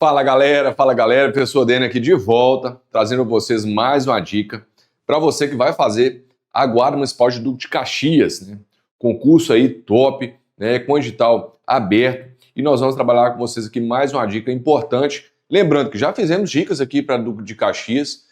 Fala galera, professor Dene aqui de volta, trazendo para vocês mais uma dica para você que vai fazer a Guarda Municipal de Duque de Caxias, né? Concurso aí top, né? Com edital aberto, e nós vamos trabalhar com vocês aqui mais uma dica importante. Lembrando que já fizemos dicas aqui para Duque de Caxias,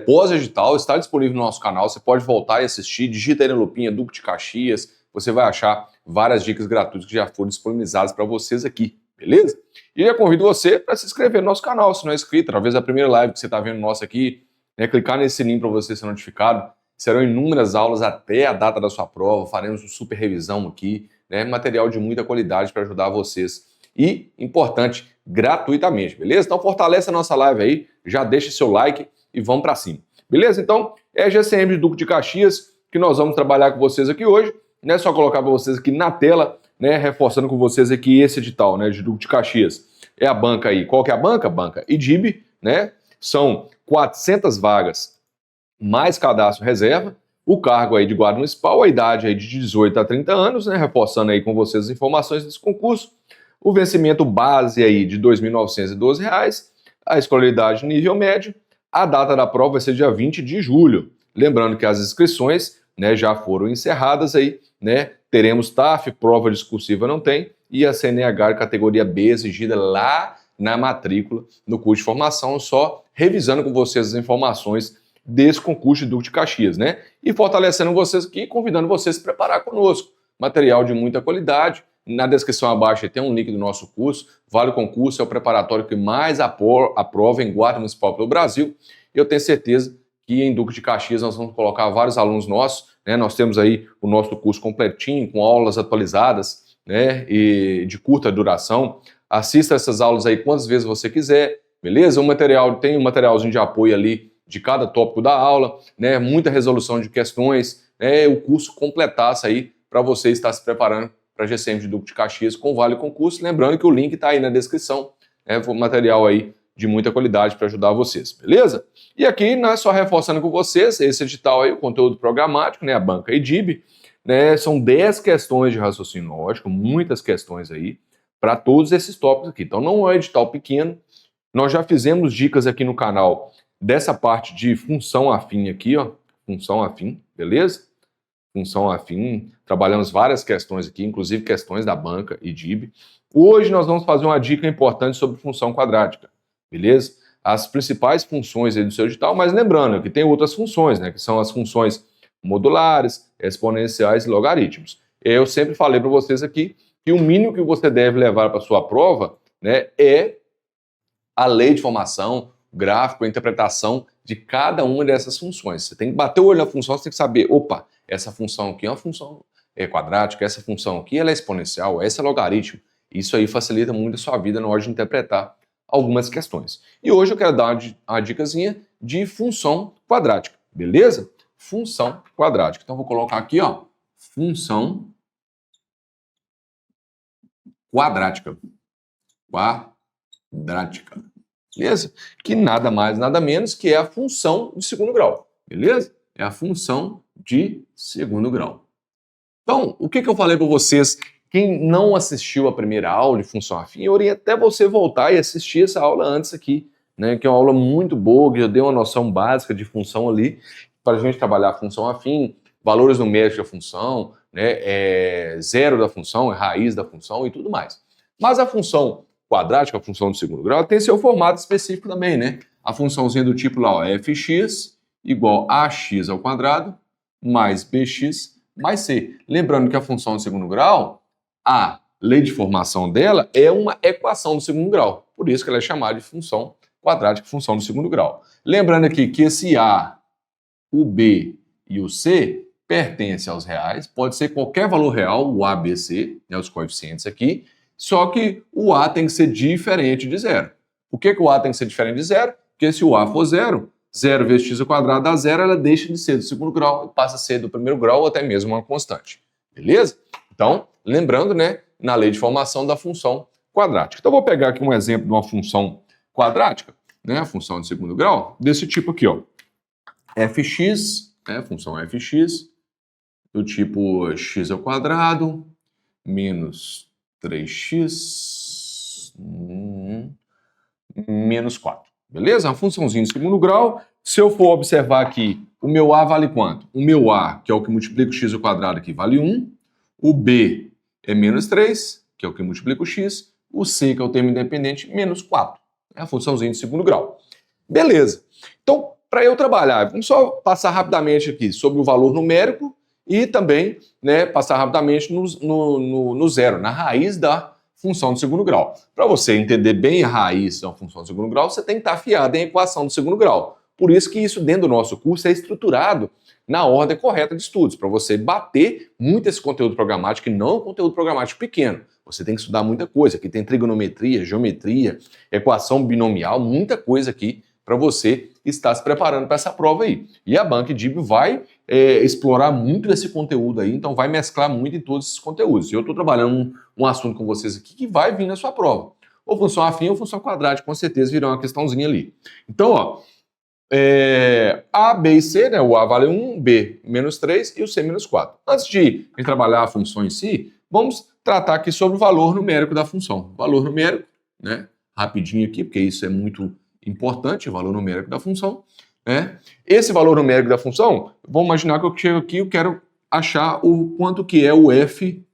pós-edital, está disponível no nosso canal, você pode voltar e assistir, digita aí na lupinha Duque de Caxias, você vai achar várias dicas gratuitas que já foram disponibilizadas para vocês aqui, beleza? E eu convido você para se inscrever no nosso canal, se não é inscrito, talvez a primeira live que você está vendo nossa aqui, né, clicar nesse sininho para você ser notificado. Serão inúmeras aulas até a data da sua prova, faremos uma super revisão aqui, né, material de muita qualidade para ajudar vocês. E, importante, gratuitamente, beleza? Então fortalece a nossa live aí, já deixa seu like e vamos para cima, beleza? Então, é a GCM de Duque de Caxias que nós vamos trabalhar com vocês aqui hoje, né? Só colocar para vocês aqui na tela, né, reforçando com vocês aqui esse edital, né, de Duque de Caxias. É a banca aí. Qual que é a banca? Banca IDIB, né? São 400 vagas mais cadastro reserva. O cargo aí de guarda municipal, a idade aí de 18 a 30 anos, né? Reforçando aí com vocês as informações desse concurso. O vencimento base aí de R$ 2.912, a escolaridade nível médio. A data da prova vai ser dia 20 de julho. Lembrando que as inscrições, né, já foram encerradas aí, né? Teremos TAF, prova discursiva não tem, e a CNH categoria B exigida lá na matrícula, no curso de formação, só revisando com vocês as informações desse concurso de Duque de Caxias, né? E fortalecendo vocês aqui, convidando vocês a se preparar conosco. Material de muita qualidade. Na descrição abaixo tem um link do nosso curso. Vale Concurso é o preparatório que mais aprova em Guarda Municipal pelo Brasil. Eu tenho certeza que em Duque de Caxias nós vamos colocar vários alunos nossos, né? Nós temos aí o nosso curso completinho, com aulas atualizadas, né? E de curta duração. Assista essas aulas aí quantas vezes você quiser, beleza? Tem um materialzinho de apoio ali de cada tópico da aula, né? Muita resolução de questões, né? O curso completasse aí para você estar se preparando para a GCM de Duque de Caxias com Vale Concurso. Lembrando que o link está aí na descrição, né? Material aí de muita qualidade para ajudar vocês, beleza? E aqui, né, só reforçando com vocês, esse edital aí, o conteúdo programático, né, a banca IDIB, né, são 10 questões de raciocínio lógico, muitas questões aí, para todos esses tópicos aqui. Então não é um edital pequeno, nós já fizemos dicas aqui no canal dessa parte de função afim aqui, ó, função afim, beleza? Função afim, trabalhamos várias questões aqui, inclusive questões da banca IDIB. Hoje nós vamos fazer uma dica importante sobre função quadrática, beleza? As principais funções aí do seu edital, mas lembrando que tem outras funções, né? Que são as funções modulares, exponenciais e logaritmos. Eu sempre falei para vocês aqui que o mínimo que você deve levar para a sua prova, né, é a lei de formação, gráfico, a interpretação de cada uma dessas funções. Você tem que bater o olho na função, você tem que saber, opa, essa função aqui é uma função quadrática, essa função aqui ela é exponencial, essa é logaritmo. Isso aí facilita muito a sua vida na hora de interpretar algumas questões. E hoje eu quero dar uma dicasinha de função quadrática, beleza? Função quadrática. Então vou colocar aqui, ó, função quadrática. Quadrática. Beleza? Que nada mais, nada menos que é a função de segundo grau. Beleza? É a função de segundo grau. Então, o que eu falei para vocês? Quem não assistiu a primeira aula de função afim, eu oriento até você voltar e assistir essa aula antes aqui, né? Que é uma aula muito boa, que já deu uma noção básica de função ali, para a gente trabalhar a função afim, valores numéricos da função, né? Zero da função, raiz da função e tudo mais. Mas a função quadrática, a função de segundo grau, tem seu formato específico também, né? A funçãozinha do tipo lá, ó, fx igual a x ao quadrado mais bx mais c. Lembrando que a função de segundo grau, a lei de formação dela é uma equação do segundo grau. Por isso que ela é chamada de função quadrática, função do segundo grau. Lembrando aqui que esse a, o b e o c pertencem aos reais. Pode ser qualquer valor real, o a, b, c, né, os coeficientes aqui. Só que o a tem que ser diferente de zero. Por que o a tem que ser diferente de zero? Porque se o a for zero, 0 vezes x ao quadrado dá zero, ela deixa de ser do segundo grau e passa a ser do primeiro grau ou até mesmo uma constante. Beleza? Então, lembrando, né, na lei de formação da função quadrática. Então, eu vou pegar aqui um exemplo de uma função quadrática, né, a função de segundo grau, desse tipo aqui, ó. fx, né, função fx, do tipo x ao quadrado menos 3x menos 4. Beleza? Uma funçãozinha de segundo grau. Se eu for observar aqui, o meu A vale quanto? O meu A, que é o que multiplica o x ao quadrado aqui, vale 1. O B é menos 3, que é o que multiplica o x. O C, que é o termo independente, menos 4. É a funçãozinha de segundo grau. Beleza. Então, para eu trabalhar, vamos só passar rapidamente aqui sobre o valor numérico e também, né, passar rapidamente no zero, na raiz da função de segundo grau. Para você entender bem a raiz da função de segundo grau, você tem que estar afiado em equação de segundo grau. Por isso que isso dentro do nosso curso é estruturado na ordem correta de estudos, para você bater muito esse conteúdo programático e não um conteúdo programático pequeno. Você tem que estudar muita coisa. Aqui tem trigonometria, geometria, equação binomial, muita coisa aqui para você estar se preparando para essa prova aí. E a BancDIB vai explorar muito esse conteúdo aí, então vai mesclar muito em todos esses conteúdos. E eu estou trabalhando um assunto com vocês aqui que vai vir na sua prova. Ou função afim ou função quadrática, com certeza virá uma questãozinha ali. Então, ó, A, B e C, né? O A vale 1, B menos 3 e o C menos 4. Antes de trabalhar a função em si, vamos tratar aqui sobre o valor numérico da função. Valor numérico, né? Rapidinho aqui, porque isso é muito importante, o valor numérico da função, né? Esse valor numérico da função, vamos imaginar que eu chego aqui e eu quero achar o quanto que é o f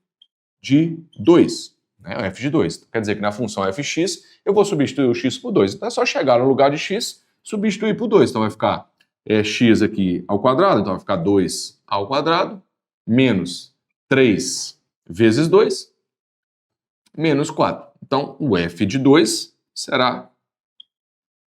de 2, né? O f de 2. Quer dizer que na função fx eu vou substituir o x por 2. Então é só chegar no lugar de x, substituir por 2. Então vai ficar x aqui ao quadrado, então vai ficar 2 ao quadrado, menos 3 vezes 2, menos 4. Então o f de 2 será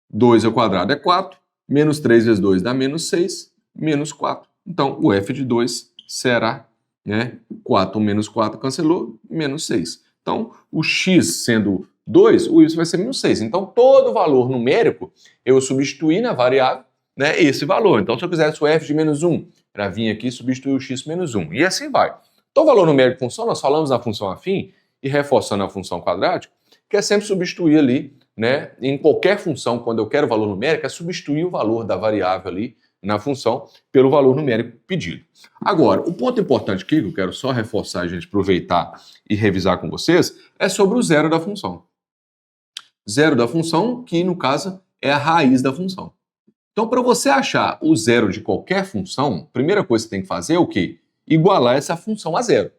2 ao quadrado é 4, menos 3 vezes 2 dá menos 6, menos 4. Então, o f de 2 será, né, 4 menos 4 cancelou, menos 6. Então, o x sendo 2, o y vai ser menos 6. Então, todo valor numérico, eu substituir na variável, né, esse valor. Então, se eu quisesse o f de menos 1, para vir aqui substituir o x menos 1. E assim vai. Então, o valor numérico de função, nós falamos na função afim, e reforçando a função quadrática, que é sempre substituir ali, né, em qualquer função, quando eu quero valor numérico, é substituir o valor da variável ali na função pelo valor numérico pedido. Agora, o ponto importante aqui, que eu quero só reforçar, a gente aproveitar e revisar com vocês, é sobre o zero da função. Zero da função, que no caso é a raiz da função. Então, para você achar o zero de qualquer função, a primeira coisa que você tem que fazer é o quê? Igualar essa função a zero.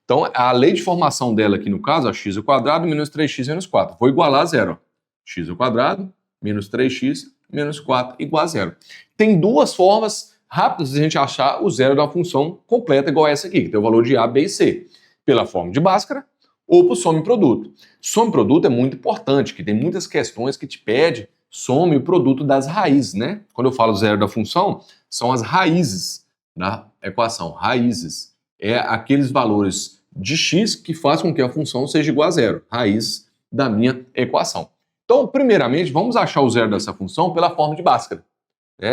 Então, a lei de formação dela aqui no caso, é x ao quadrado menos 3x menos 4. Vou igualar a zero. X ao quadrado menos 3x menos 4 igual a zero. Tem duas formas rápidas de a gente achar o zero da função completa igual a essa aqui, que tem o valor de A, B e C. Pela forma de Bhaskara ou por soma e produto. Soma e produto é muito importante, que tem muitas questões que te pede soma e produto das raízes, né? Quando eu falo zero da função, são as raízes da equação. Raízes é aqueles valores de x que fazem com que a função seja igual a zero. Raiz da minha equação. Então, primeiramente, vamos achar o zero dessa função pela forma de Bhaskara.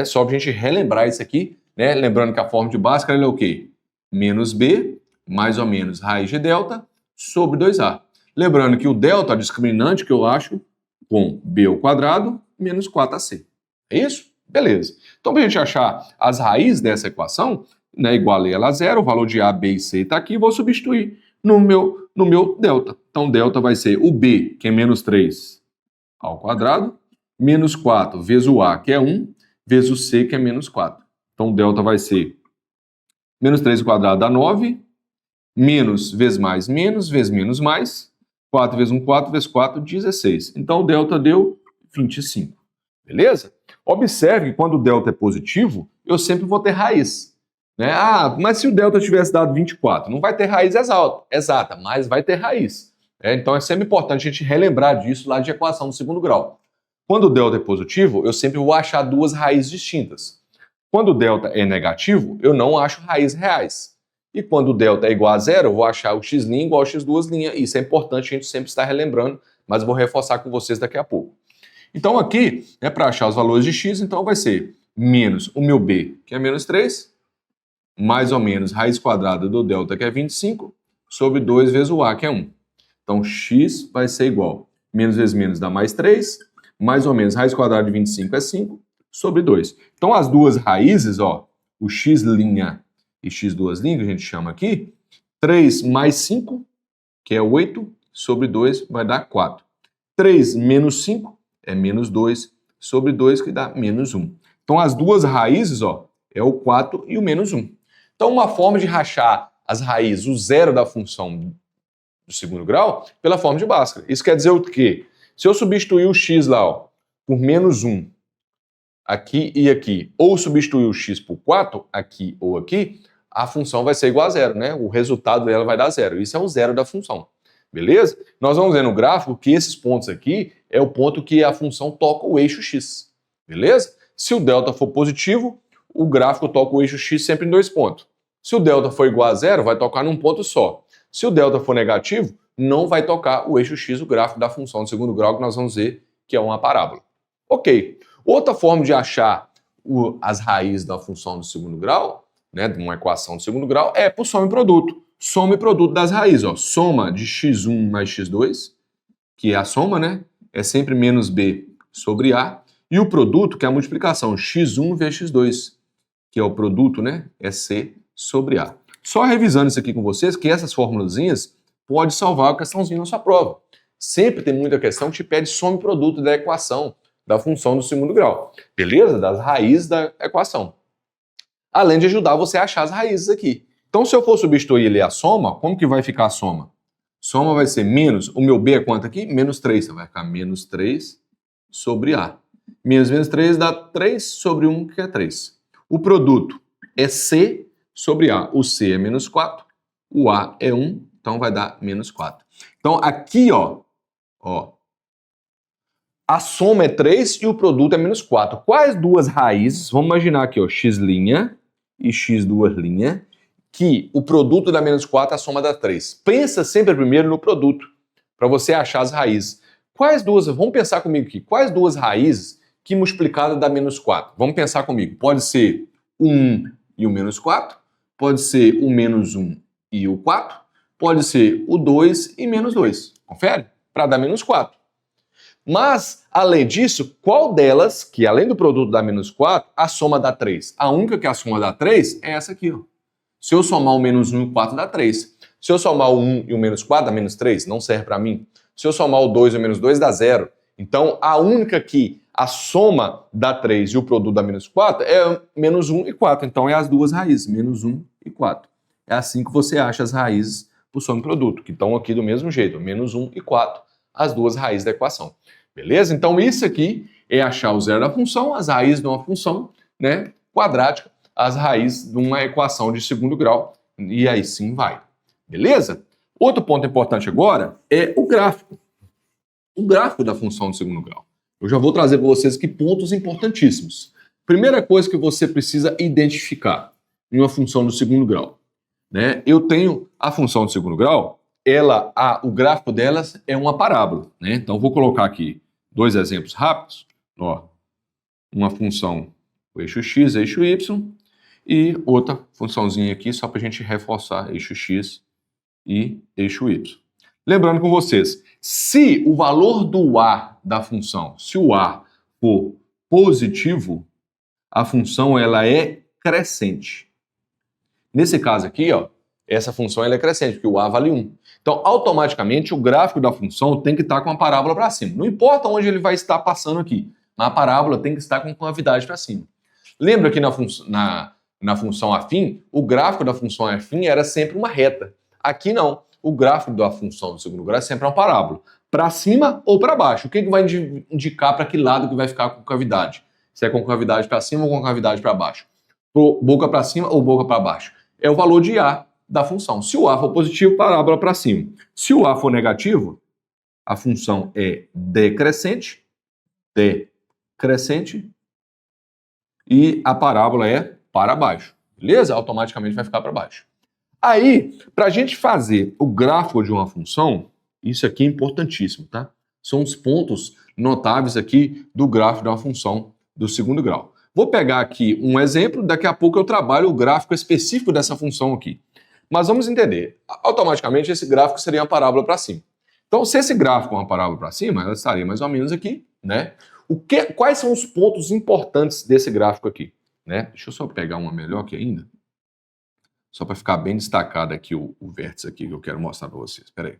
Só para a gente relembrar isso aqui, né? Lembrando que a forma de Bhaskara é o quê? Menos b, mais ou menos raiz de delta, sobre 2a. Lembrando que o delta, a discriminante que eu acho, com b ao quadrado, menos 4ac. É isso? Beleza. Então, para a gente achar as raízes dessa equação, né, igualei ela a zero, o valor de a, b e c está aqui, vou substituir no meu delta. Então, delta vai ser o b, que é menos 3 ao quadrado, menos 4 vezes o a, que é 1, vezes o c, que é menos 4. Então, delta vai ser menos 3 ao quadrado dá 9, menos vezes menos mais, 4 vezes 1, 4 vezes 4, 16. Então, o delta deu 25. Beleza? Observe que quando o delta é positivo, eu sempre vou ter raiz. Né? Ah, mas se o delta tivesse dado 24, não vai ter raiz exata, mas vai ter raiz. Então é sempre importante a gente relembrar disso lá de equação do segundo grau. Quando o delta é positivo, eu sempre vou achar duas raízes distintas. Quando o delta é negativo, eu não acho raízes reais. E quando o delta é igual a zero, eu vou achar o x' igual a x2'. Isso é importante a gente sempre estar relembrando, mas eu vou reforçar com vocês daqui a pouco. Então aqui, para achar os valores de x, então vai ser menos o meu b, que é menos 3, mais ou menos raiz quadrada do delta, que é 25, sobre 2 vezes o a, que é 1. Então, x vai ser igual, menos vezes menos dá mais 3, mais ou menos raiz quadrada de 25 é 5, sobre 2. Então, as duas raízes, ó, o x' e x2', que a gente chama aqui, 3 mais 5, que é 8, sobre 2 vai dar 4. 3 menos 5 é menos 2 sobre 2, que dá menos 1. Então, as duas raízes, ó, é o 4 e o menos 1. Então, uma forma de rachar as raízes, o zero da função do segundo grau, pela forma de Bhaskara. Isso quer dizer o quê? Se eu substituir o x lá, ó, por menos 1, aqui e aqui, ou substituir o x por 4, aqui ou aqui, a função vai ser igual a zero, né? O resultado dela vai dar zero. Isso é o zero da função. Beleza? Nós vamos ver no gráfico que esses pontos aqui é o ponto que a função toca o eixo x. Beleza? Se o delta for positivo, o gráfico toca o eixo x sempre em 2 pontos. Se o delta for igual a zero, vai tocar num ponto só. Se o delta for negativo, não vai tocar o eixo x, o gráfico da função de segundo grau, que nós vamos ver que é uma parábola. Ok. Outra forma de achar as raízes da função do segundo grau, né, de uma equação de segundo grau, é por soma e produto. Soma e produto das raízes. Ó. Soma de x1 mais x2, que é a soma, né? É sempre menos b sobre a. E o produto, que é a multiplicação, x1 vezes x2, que é o produto, né? É c sobre a. Só revisando isso aqui com vocês, que essas formulazinhas pode salvar a questãozinha na sua prova. Sempre tem muita questão que te pede soma e produto da equação da função do segundo grau. Beleza? Das raízes da equação. Além de ajudar você a achar as raízes aqui. Então, se eu for substituir ali a soma, como que vai ficar a soma? Soma vai ser menos, o meu b é quanto aqui? Menos 3. Então vai ficar menos 3 sobre a. Menos 3 dá 3 sobre 1, que é 3. O produto é c sobre a. O c é menos 4, o a é 1, então vai dar menos 4. Então, aqui, ó, a soma é 3 e o produto é menos 4. Quais duas raízes? Vamos imaginar aqui, ó, x' e x2', que o produto dá menos 4, a soma dá 3. Pensa sempre primeiro no produto, para você achar as raízes. Quais duas, vamos pensar comigo aqui, quais duas raízes que multiplicada dá menos 4? Vamos pensar comigo, pode ser o 1 e o menos 4, pode ser o menos 1 e o 4, pode ser o 2 e menos 2. Confere? Para dar menos 4. Mas, além disso, qual delas, que além do produto dá menos 4, a soma dá 3? A única que a soma dá 3 é essa aqui, ó. Se eu somar o menos 1 e o 4 dá 3. Se eu somar o 1 e o menos 4 dá menos 3, não serve para mim. Se eu somar o 2 e o menos 2 dá 0. Então, a única que a soma dá 3 e o produto dá menos 4 é menos 1 e 4. Então, é as duas raízes, menos 1 e 4. É assim que você acha as raízes por soma e produto, que estão aqui do mesmo jeito, menos 1 e 4, as duas raízes da equação. Beleza? Então, isso aqui é achar o zero da função, as raízes de uma função, né, quadrática, as raízes de uma equação de segundo grau, e aí sim vai. Beleza? Outro ponto importante agora é o gráfico. O gráfico da função de segundo grau. Eu já vou trazer para vocês aqui pontos importantíssimos. Primeira coisa que você precisa identificar em uma função do segundo grau, né? Eu tenho a função de segundo grau, o gráfico delas é uma parábola, né? Então vou colocar aqui dois exemplos rápidos. Ó, uma função, o eixo x, eixo y, e outra funçãozinha aqui só para a gente reforçar eixo x e eixo y. Lembrando com vocês, se o valor do a da função, se o a for positivo, a função ela é crescente. Nesse caso aqui, ó, essa função ela é crescente, porque o a vale 1. Então, automaticamente, o gráfico da função tem que estar com a parábola para cima. Não importa onde ele vai estar passando aqui, mas a parábola tem que estar com concavidade para cima. Lembra que na função afim, o gráfico da função afim era sempre uma reta. Aqui não. O gráfico da função do segundo grau é sempre uma parábola. Para cima ou para baixo. O que vai indicar para que lado que vai ficar com concavidade? Se é concavidade para cima ou concavidade para baixo? Boca para cima ou boca para baixo? É o valor de a da função. Se o a for positivo, parábola para cima. Se o a for negativo, a função é decrescente, e a parábola é para baixo. Beleza? Automaticamente vai ficar para baixo. Aí, para a gente fazer o gráfico de uma função, isso aqui é importantíssimo, tá? São os pontos notáveis aqui do gráfico de uma função do segundo grau. Vou pegar aqui um exemplo, daqui a pouco eu trabalho o gráfico específico dessa função aqui. Mas vamos entender, automaticamente esse gráfico seria uma parábola para cima. Então, se esse gráfico é uma parábola para cima, ela estaria mais ou menos aqui, né? Quais são os pontos importantes desse gráfico aqui? Né? Deixa eu só pegar uma melhor aqui ainda. Só para ficar bem destacado aqui o vértice aqui que eu quero mostrar para vocês. Espera aí.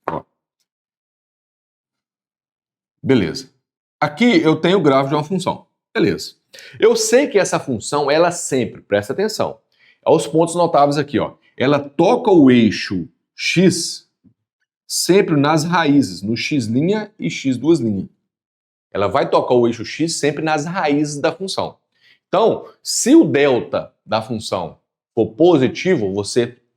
Ó. Beleza. Aqui eu tenho o gráfico de uma função. Beleza. Eu sei que essa função, ela sempre, presta atenção, aos pontos notáveis aqui, ó, ela toca o eixo x sempre nas raízes, no x' e x'. Ela vai tocar o eixo x sempre nas raízes da função. Então, se o delta da função for positivo,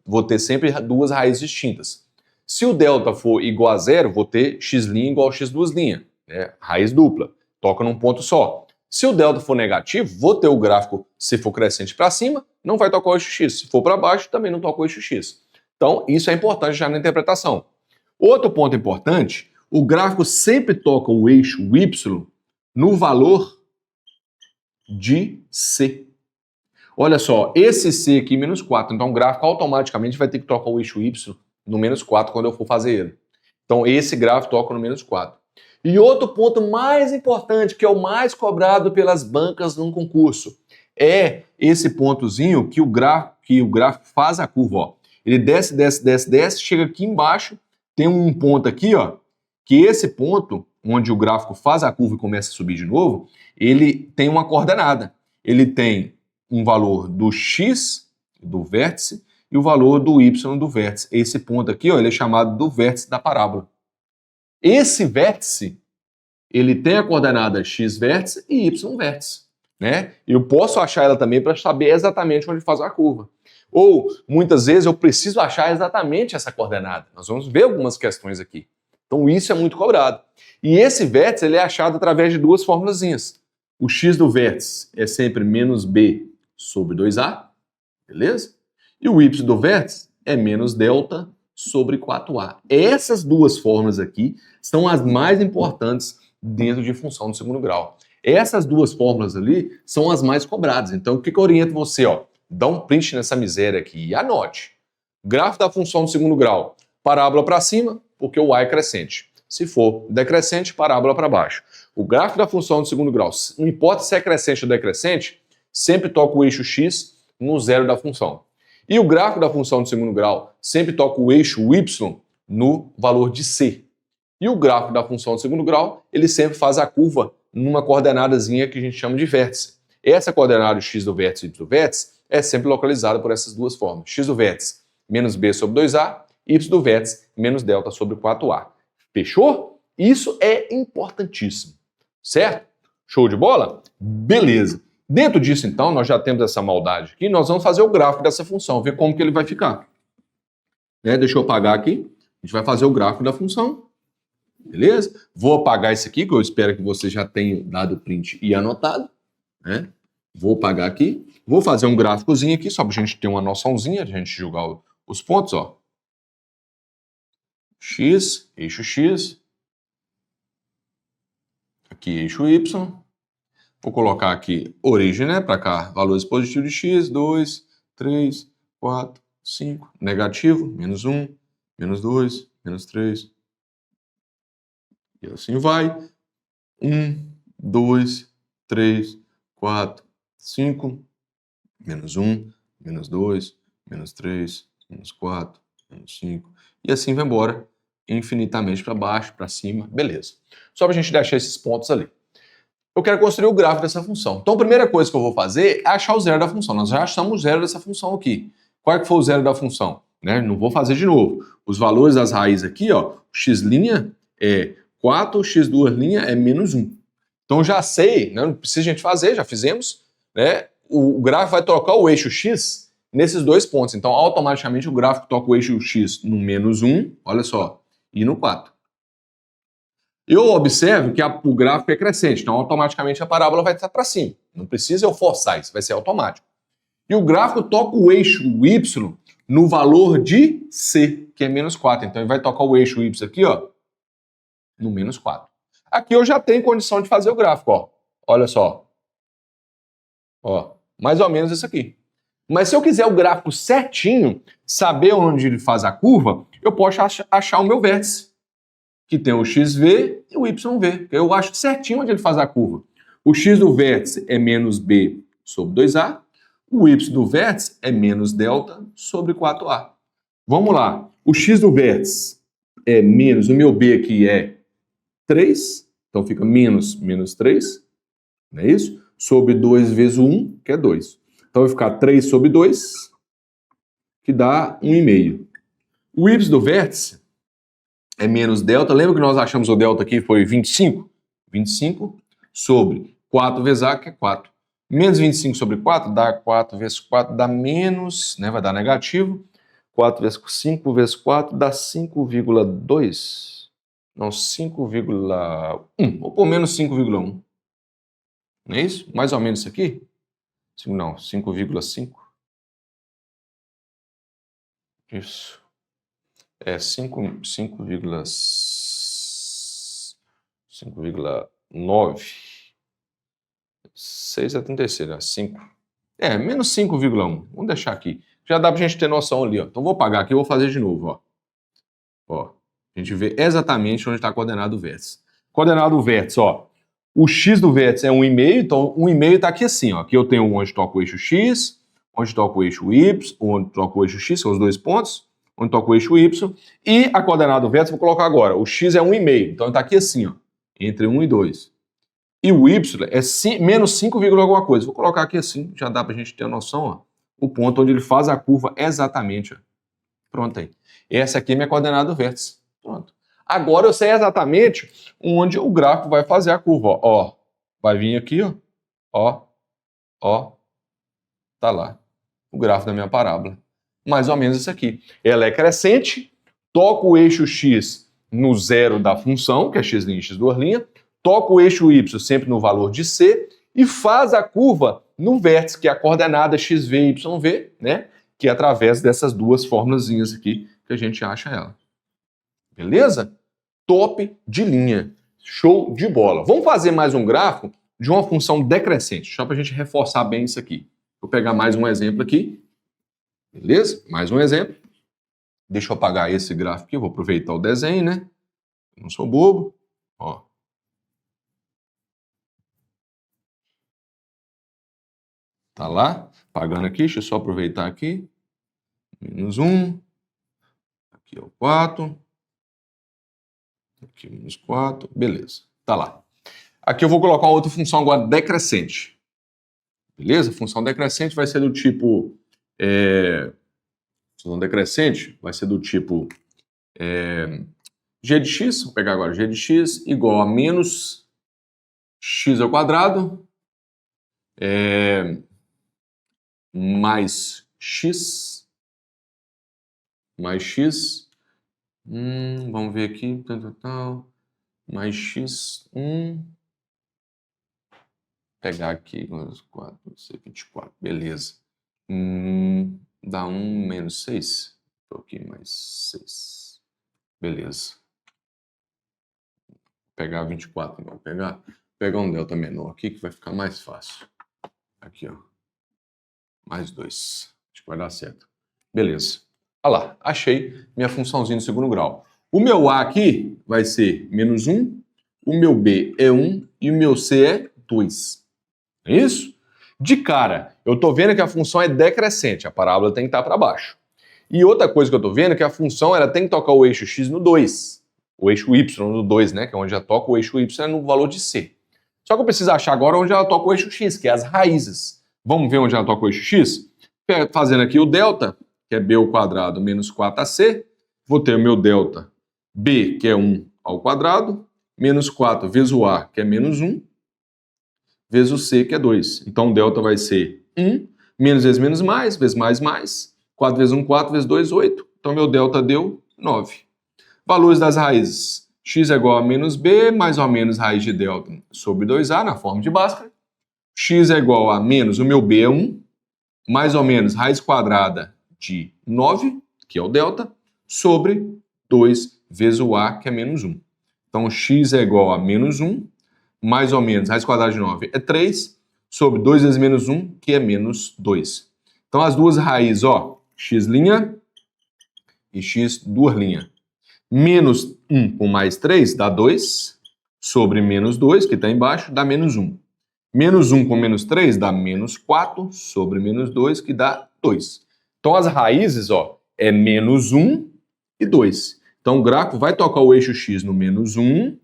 vou ter sempre duas raízes distintas. Se o delta for igual a zero, vou ter x' igual a x', né? Raiz dupla, toca num ponto só. Se o delta for negativo, vou ter o gráfico, se for crescente para cima, não vai tocar o eixo x. Se for para baixo, também não toca o eixo x. Então, isso é importante já na interpretação. Outro ponto importante, o gráfico sempre toca o eixo y no valor de c. Olha só, esse c aqui, menos 4. Então, o gráfico automaticamente vai ter que tocar o eixo y no menos 4 quando eu for fazer ele. Então, esse gráfico toca no menos 4. E outro ponto mais importante, que é o mais cobrado pelas bancas num concurso, é esse pontozinho que o gráfico faz a curva. Ó. Ele desce, desce, desce, desce, chega aqui embaixo, tem um ponto aqui, ó, que esse ponto, onde o gráfico faz a curva e começa a subir de novo, ele tem uma coordenada. Ele tem um valor do x, do vértice, e o valor do y do vértice. Esse ponto aqui, ó, ele é chamado do vértice da parábola. Esse vértice, ele tem a coordenada x vértice e y vértice, né? Eu posso achar ela também para saber exatamente onde faz a curva. Ou, muitas vezes, eu preciso achar exatamente essa coordenada. Nós vamos ver algumas questões aqui. Então, isso é muito cobrado. E esse vértice, ele é achado através de duas formulazinhas. O x do vértice é sempre menos b sobre 2a, beleza? E o y do vértice é menos delta sobre 4a. Essas duas fórmulas aqui são as mais importantes dentro de função do segundo grau. Essas duas fórmulas ali são as mais cobradas. Então, o que eu oriento você? Ó, dá um print nessa miséria aqui e anote. Gráfico da função do segundo grau, parábola para cima, porque o a é crescente. Se for decrescente, parábola para baixo. O gráfico da função do segundo grau, não importa se é crescente ou decrescente, sempre toca o eixo x no zero da função. E o gráfico da função do segundo grau sempre toca o eixo y no valor de c. E o gráfico da função do segundo grau, ele sempre faz a curva numa coordenadazinha que a gente chama de vértice. Essa coordenada x do vértice e y do vértice é sempre localizada por essas duas formas. X do vértice menos b sobre 2a, y do vértice menos delta sobre 4a. Fechou? Isso é importantíssimo, certo? Show de bola? Beleza. Dentro disso, então, nós já temos essa maldade aqui, nós vamos fazer o gráfico dessa função, ver como que ele vai ficar. Né? Deixa eu apagar aqui. A gente vai fazer o gráfico da função. Beleza? Vou apagar esse aqui, que eu espero que você já tenha dado o print e anotado. Né? Vou apagar aqui. Vou fazer um gráficozinho aqui, só para a gente ter uma noçãozinha, a gente jogar os pontos, ó. X, eixo X. Aqui, eixo Y. Vou colocar aqui origem, né? Para cá, valores positivos de x, 2, 3, 4, 5. Negativo, menos 1, menos 2, menos 3. E assim vai. 1, 2, 3, 4, 5. Menos 1, menos 2, menos 3, menos 4, menos 5. E assim vai embora, infinitamente para baixo, para cima. Beleza. Só para a gente deixar esses pontos ali. Eu quero construir o gráfico dessa função. Então, a primeira coisa que eu vou fazer é achar o zero da função. Nós já achamos o zero dessa função aqui. Qual é que foi o zero da função? Né? Não vou fazer de novo. Os valores das raízes aqui, ó, x' é 4, x2' é menos 1. Então, já sei, né? Não precisa a gente fazer, já fizemos. Né? O gráfico vai tocar o eixo x nesses dois pontos. Então, automaticamente, o gráfico toca o eixo x no menos 1, olha só, e no 4. Eu observo que o gráfico é crescente, então automaticamente a parábola vai estar para cima. Não precisa eu forçar isso, vai ser automático. E o gráfico toca o eixo y no valor de c, que é menos 4. Então ele vai tocar o eixo y aqui, ó, no menos 4. Aqui eu já tenho condição de fazer o gráfico, ó. Olha só. Ó, mais ou menos isso aqui. Mas se eu quiser o gráfico certinho, saber onde ele faz a curva, eu posso achar o meu vértice, que tem o xv e o yv. Eu acho certinho onde ele faz a curva. O x do vértice é menos b sobre 2a, o y do vértice é menos delta sobre 4a. Vamos lá. O x do vértice é menos, o meu b aqui é 3, Então fica menos 3, não é isso? Sobre 2 vezes o 1, que é 2. Então vai ficar 3 sobre 2, que dá 1,5. O y do vértice é menos delta. Lembra que nós achamos o delta aqui foi 25? 25 sobre 4 vezes a, que é 4. Menos 25 sobre 4 dá 4 vezes 4, dá menos, né? Vai dar negativo. 4 vezes 5 vezes 4 dá 5,2. Não, 5,1. Vou pôr menos 5,1. Não é isso? Mais ou menos isso aqui? Não, 5,5. Isso. É 5,9. 6 é 36, é 5. É, menos 5,1. Vamos deixar aqui. Já dá pra gente ter noção ali, ó. Então vou apagar aqui e vou fazer de novo, ó. Ó, a gente vê exatamente onde está a coordenada do vértice. Coordenada do vértice, ó. O x do vértice é 1,5, então 1,5 está aqui assim, ó. Aqui eu tenho onde toca o eixo x, onde toca o eixo y, onde toca o eixo x, são os dois pontos, onde toca o eixo y, e a coordenada do vértice, vou colocar agora, o x é 1,5, então está aqui assim, ó, entre 1 e 2. E o y é menos 5, alguma coisa. Vou colocar aqui assim, já dá pra gente ter a noção, ó, o ponto onde ele faz a curva exatamente, ó. Pronto aí. Essa aqui é minha coordenada do vértice. Pronto. Agora eu sei exatamente onde o gráfico vai fazer a curva, ó. Ó, vai vir aqui, ó. Ó, ó. Tá lá. O gráfico da minha parábola. Mais ou menos isso aqui. Ela é crescente, toca o eixo x no zero da função, que é x', x', toca o eixo y sempre no valor de c e faz a curva no vértice, que é a coordenada xv, yv, né? Que é através dessas duas formulazinhas aqui que a gente acha ela. Beleza? Top de linha. Show de bola. Vamos fazer mais um gráfico de uma função decrescente, só para a gente reforçar bem isso aqui. Vou pegar mais um exemplo aqui. Beleza? Mais um exemplo. Deixa eu apagar esse gráfico aqui, eu vou aproveitar o desenho, né? Eu não sou bobo. Ó. Tá lá, pagando aqui, deixa eu só aproveitar aqui. Menos 1. Aqui é o 4. Aqui menos 4. Beleza, tá lá. Aqui eu vou colocar uma outra função agora decrescente. Beleza? Função decrescente vai ser do tipo... Função decrescente vai ser do tipo... g de x, vou pegar agora g de x, igual a menos x ao quadrado... mais x, vamos ver aqui, mais x, pegar aqui, 4, 24, beleza, dá 1 menos 6, um pouquinho mais 6, beleza, pegar 24, não, pegar um delta menor aqui que vai ficar mais fácil, aqui ó, mais 2. Acho que vai dar certo. Beleza. Olha lá, achei minha funçãozinha do segundo grau. O meu A aqui vai ser menos 1, o meu B é 1 e o meu C é 2. É isso? De cara, eu estou vendo que a função é decrescente, a parábola tem que estar para baixo. E outra coisa que eu estou vendo é que a função ela tem que tocar o eixo x no 2. O eixo y no 2, né? Que é onde já toca o eixo y é no valor de C. Só que eu preciso achar agora onde ela toca o eixo x, que é as raízes. Vamos ver onde ela toca o eixo x? Fazendo aqui o delta, que é b ao quadrado menos 4ac, vou ter o meu delta b, que é 1 ao quadrado, menos 4 vezes o a, que é menos 1, vezes o c, que é 2. Então o delta vai ser 1, menos vezes mais, 4 vezes 1, 4, vezes 2, 8. Então meu delta deu 9. Valores das raízes. X é igual a menos b, mais ou menos raiz de delta sobre 2a, na forma de Bhaskara. X é igual a menos, o meu b é 1, mais ou menos raiz quadrada de 9, que é o delta, sobre 2 vezes o a, que é menos 1. Então, x é igual a menos 1, mais ou menos raiz quadrada de 9 é 3, sobre 2 vezes menos 1, que é menos 2. Então, as duas raízes, ó, x' e x'. Menos 1 com mais 3 dá 2, sobre menos 2, que está embaixo, dá menos 1. Menos 1 com menos 3 dá menos 4 sobre menos 2, que dá 2. Então, as raízes, ó, é menos 1 e 2. Então, o gráfico vai tocar o eixo x no menos 1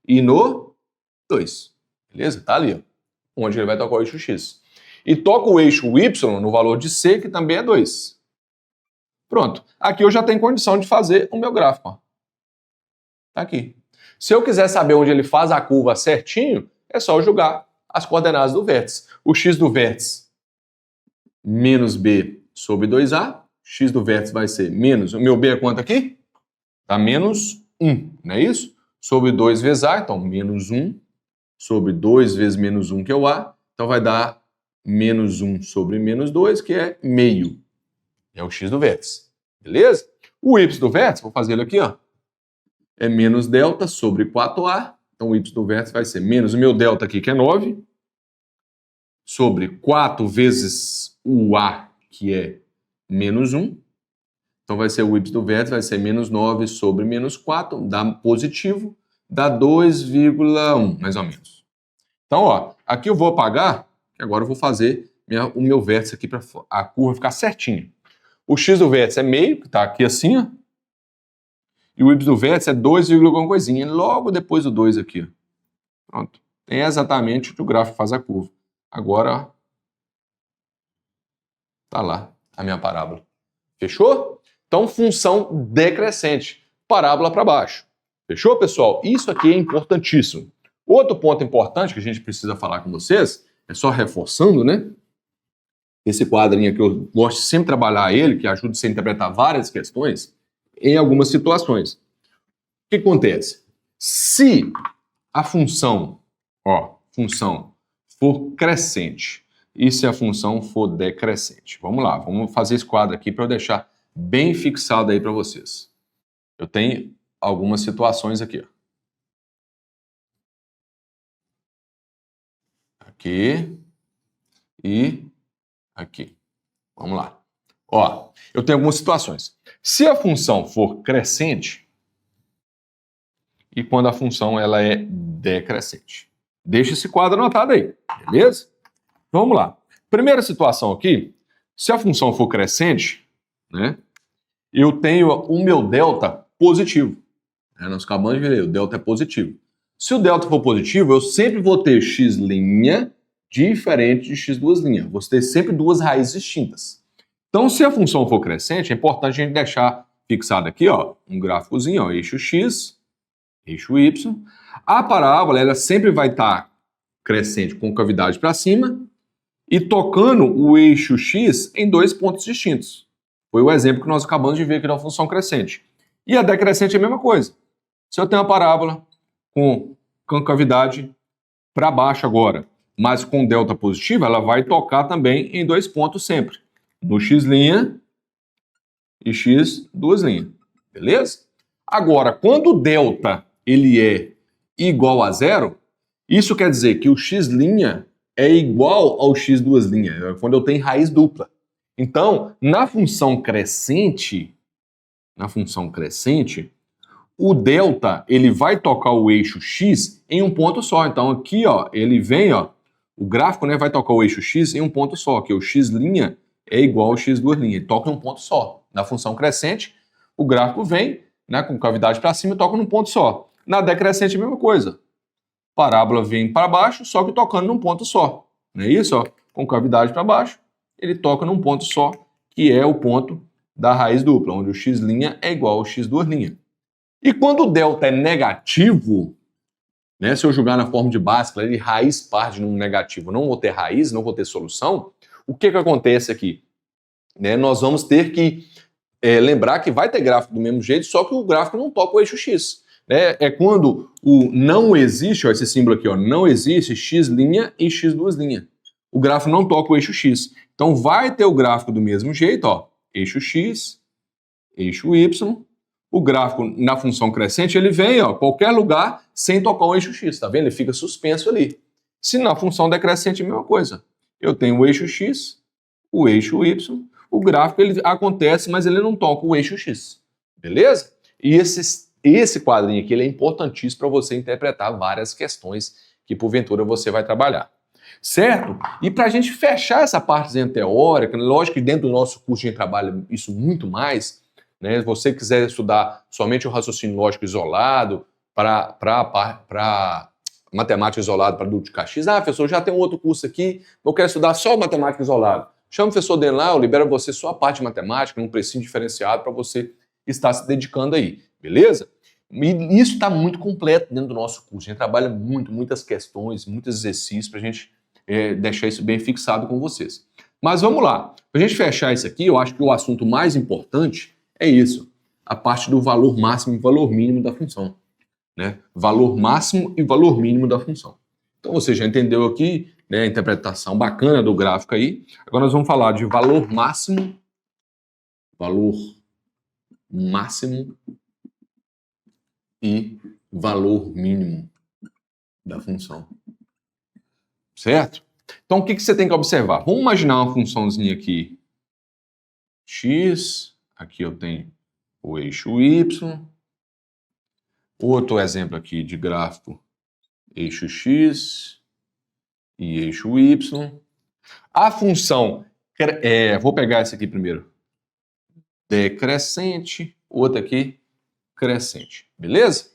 e no 2. Beleza? Tá ali, ó, onde ele vai tocar o eixo X. E toca o eixo Y no valor de C, que também é 2. Pronto. Aqui eu já tenho condição de fazer o meu gráfico. Ó. Tá aqui. Se eu quiser saber onde ele faz a curva certinho, é só eu jogar as coordenadas do vértice. O x do vértice, menos b sobre 2a. X do vértice vai ser menos... O meu b é quanto aqui? Tá menos 1, não é isso? Sobre 2 vezes a, então menos 1 sobre 2 vezes menos 1, que é o a. Então vai dar menos 1 sobre menos 2, que é meio. É o x do vértice. Beleza? O y do vértice, vou fazer ele aqui, ó. É menos delta sobre 4a. Então o y do vértice vai ser menos o meu delta aqui, que é 9, sobre 4 vezes o a, que é menos 1. Então vai ser o y do vértice, vai ser menos 9 sobre menos 4, dá positivo, dá 2,1, mais ou menos. Então, ó, aqui eu vou apagar, que agora eu vou fazer o meu vértice aqui para a curva ficar certinha. O x do vértice é meio, que está aqui assim, ó. E o y do vértice é 2, alguma coisinha, logo depois do 2 aqui, ó. Pronto. É exatamente o que o gráfico faz a curva. Agora, ó, tá lá a minha parábola. Fechou? Então, função decrescente, parábola para baixo. Fechou, pessoal? Isso aqui é importantíssimo. Outro ponto importante que a gente precisa falar com vocês, é só reforçando, né? Esse quadrinho aqui, eu gosto de sempre trabalhar ele, que ajuda você a interpretar várias questões em algumas situações. O que acontece? Se a função, ó, função for crescente e se a função for decrescente. Vamos lá, vamos fazer esse quadro aqui para eu deixar bem fixado aí para vocês. Eu tenho algumas situações aqui, ó. Aqui e aqui. Vamos lá. Ó, eu tenho algumas situações. Se a função for crescente e quando a função ela é decrescente. Deixa esse quadro anotado aí, beleza? Vamos lá. Primeira situação aqui, se a função for crescente, né, eu tenho o meu delta positivo. Nós acabamos de ver, o delta é positivo. Se o delta for positivo, eu sempre vou ter x' diferente de x duas linhas. Vou ter sempre duas raízes distintas. Então, se a função for crescente, é importante a gente deixar fixado aqui, ó, um gráficozinho, ó, eixo x, eixo y. A parábola, ela sempre vai estar crescente com concavidade para cima e tocando o eixo x em dois pontos distintos. Foi o exemplo que nós acabamos de ver aqui da função crescente. E a decrescente é a mesma coisa. Se eu tenho uma parábola com concavidade para baixo agora, mas com delta positiva, ela vai tocar também em dois pontos sempre. No x' e x duas linhas. Beleza? Agora, quando o delta ele é igual a zero, isso quer dizer que o x' é igual ao x duas linhas, quando eu tenho raiz dupla. Então, na função crescente, o delta ele vai tocar o eixo x em um ponto só. Então aqui, ó, ele vem, ó, o gráfico, né, vai tocar o eixo x em um ponto só, que o x' é igual ao x duas linhas, ele toca em um ponto só. Na função crescente, o gráfico vem, né, com cavidade para cima e toca num ponto só. Na decrescente, a mesma coisa. Parábola vem para baixo, só que tocando num ponto só. Não é isso? Ó? Com cavidade para baixo, ele toca num ponto só, que é o ponto da raiz dupla, onde o x' é igual ao x duas linhas. E quando o delta é negativo, né, se eu jogar na forma de Bhaskara, ele raiz par de número negativo, não vou ter raiz, não vou ter solução, o que acontece aqui? Né, nós vamos ter que lembrar que vai ter gráfico do mesmo jeito, só que o gráfico não toca o eixo x. Né? É quando o não existe, ó, esse símbolo aqui, ó, não existe x' e x duas linhas. O gráfico não toca o eixo x. Então vai ter o gráfico do mesmo jeito, ó, eixo x, eixo y. O gráfico na função crescente, ele vem, ó, qualquer lugar sem tocar o eixo x, tá vendo? Ele fica suspenso ali. Se na função decrescente, a mesma coisa. Eu tenho o eixo x, o eixo y, o gráfico ele acontece, mas ele não toca o eixo x. Beleza? E esse quadrinho aqui ele é importantíssimo para você interpretar várias questões que porventura você vai trabalhar. Certo? E para a gente fechar essa partezinha teórica, lógico que dentro do nosso curso a gente trabalha isso muito mais, né? Se você quiser estudar somente o raciocínio lógico isolado para matemática isolada para duto de Caxias. Ah, professor, já tem um outro curso aqui, eu quero estudar só matemática isolada. Chama o professor dele lá, eu libero você só a parte de matemática, num precinho diferenciado para você estar se dedicando aí, beleza? E isso está muito completo dentro do nosso curso. A gente trabalha muitas questões, muitos exercícios para a gente deixar isso bem fixado com vocês. Mas vamos lá. Para a gente fechar isso aqui, eu acho que o assunto mais importante é isso. A parte do valor máximo e valor mínimo da função. Né? Valor máximo e valor mínimo da função. Então você já entendeu aqui, né, a interpretação bacana do gráfico aí. Agora nós vamos falar de valor máximo e valor mínimo da função. Certo? Então o que você tem que observar? Vamos imaginar uma funçãozinha aqui, x, aqui eu tenho o eixo y, outro exemplo aqui de gráfico, eixo x e eixo y. A função, vou pegar essa aqui primeiro, decrescente, outra aqui, crescente, beleza?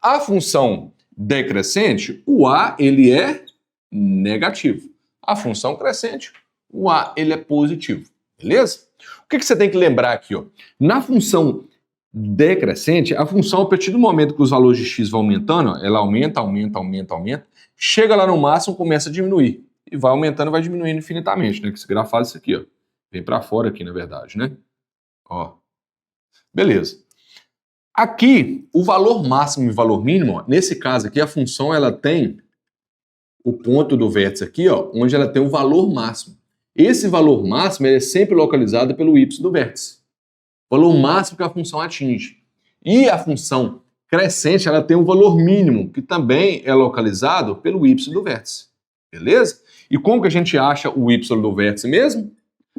A função decrescente, o a ele é negativo. A função crescente, o a ele é positivo, beleza? O que você tem que lembrar aqui? Ó? Na função decrescente, a função, a partir do momento que os valores de x vão aumentando, ó, ela aumenta, chega lá no máximo, começa a diminuir. E vai aumentando, vai diminuindo infinitamente, né? Que esse gráfico faz isso aqui, ó. Vem para fora aqui, na verdade, né? Ó. Beleza. Aqui, o valor máximo e valor mínimo, ó, nesse caso aqui, a função, ela tem o ponto do vértice aqui, ó, onde ela tem o valor máximo. Esse valor máximo ele é sempre localizado pelo y do vértice. O valor máximo que a função atinge. E a função crescente, ela tem um valor mínimo, que também é localizado pelo y do vértice. Beleza? E como que a gente acha o y do vértice mesmo?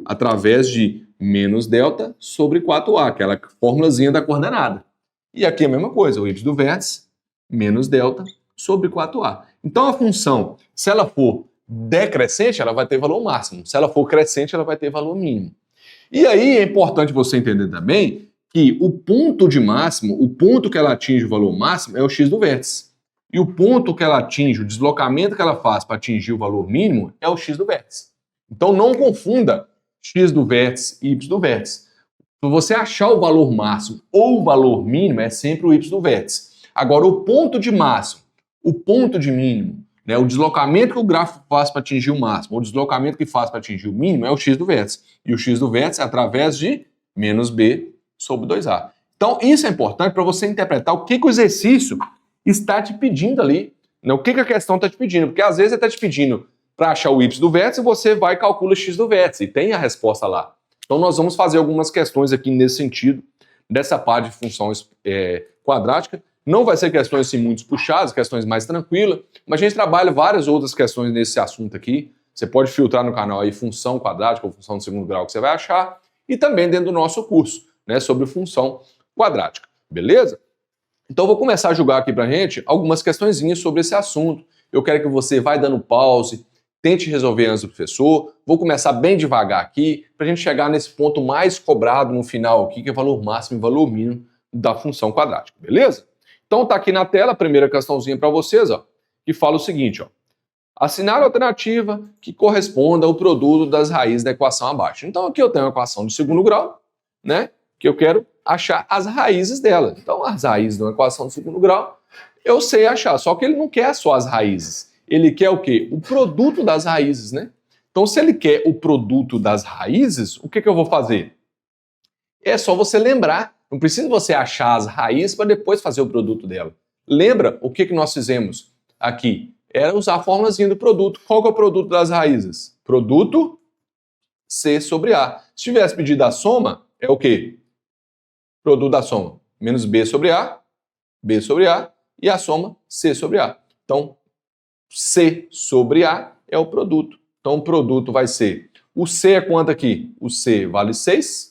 Através de menos delta sobre 4a, aquela formulazinha da coordenada. E aqui é a mesma coisa, o y do vértice menos delta sobre 4a. Então a função, se ela for decrescente, ela vai ter valor máximo. Se ela for crescente, ela vai ter valor mínimo. E aí é importante você entender também que o ponto de máximo, o ponto que ela atinge o valor máximo é o x do vértice. E o ponto que ela atinge, o deslocamento que ela faz para atingir o valor mínimo é o x do vértice. Então não confunda x do vértice e y do vértice. Se você achar o valor máximo ou o valor mínimo, é sempre o y do vértice. Agora, o ponto de máximo, o ponto de mínimo, né, o deslocamento que o gráfico faz para atingir o máximo, o deslocamento que faz para atingir o mínimo é o x do vértice. E o x do vértice é através de menos b sobre 2a. Então, isso é importante para você interpretar o que o exercício está te pedindo ali. Né? O que a questão está te pedindo. Porque às vezes ele está te pedindo para achar o y do vértice, você vai e calcula x do vértice. E tem a resposta lá. Então, nós vamos fazer algumas questões aqui nesse sentido, dessa parte de função quadrática. Não vai ser questões assim muito puxadas, questões mais tranquilas, mas a gente trabalha várias outras questões nesse assunto aqui. Você pode filtrar no canal aí função quadrática ou função de segundo grau que você vai achar, e também dentro do nosso curso, né, sobre função quadrática, beleza? Então eu vou começar a julgar aqui pra gente algumas questõezinhas sobre esse assunto. Eu quero que você vá dando pause, tente resolver antes do professor. Vou começar bem devagar aqui, pra gente chegar nesse ponto mais cobrado no final aqui, que é valor máximo e valor mínimo da função quadrática, beleza? Então tá aqui na tela a primeira questãozinha para vocês, ó, que fala o seguinte, ó. Assinale a alternativa que corresponda ao produto das raízes da equação abaixo. Então aqui eu tenho a equação de segundo grau, né, que eu quero achar as raízes dela. Então as raízes de uma equação de segundo grau eu sei achar, só que ele não quer só as raízes. Ele quer o quê? O produto das raízes, né? Então se ele quer o produto das raízes, o que eu vou fazer? É só você lembrar. Não precisa você achar as raízes para depois fazer o produto dela. Lembra o que nós fizemos aqui? Era usar a formulazinha do produto. Qual que é o produto das raízes? Produto C sobre A. Se tivesse pedido a soma, é o quê? Produto da soma. Menos B sobre A e a soma C sobre A. Então, C sobre A é o produto. Então, o produto vai ser... O C é quanto aqui? O C vale 6.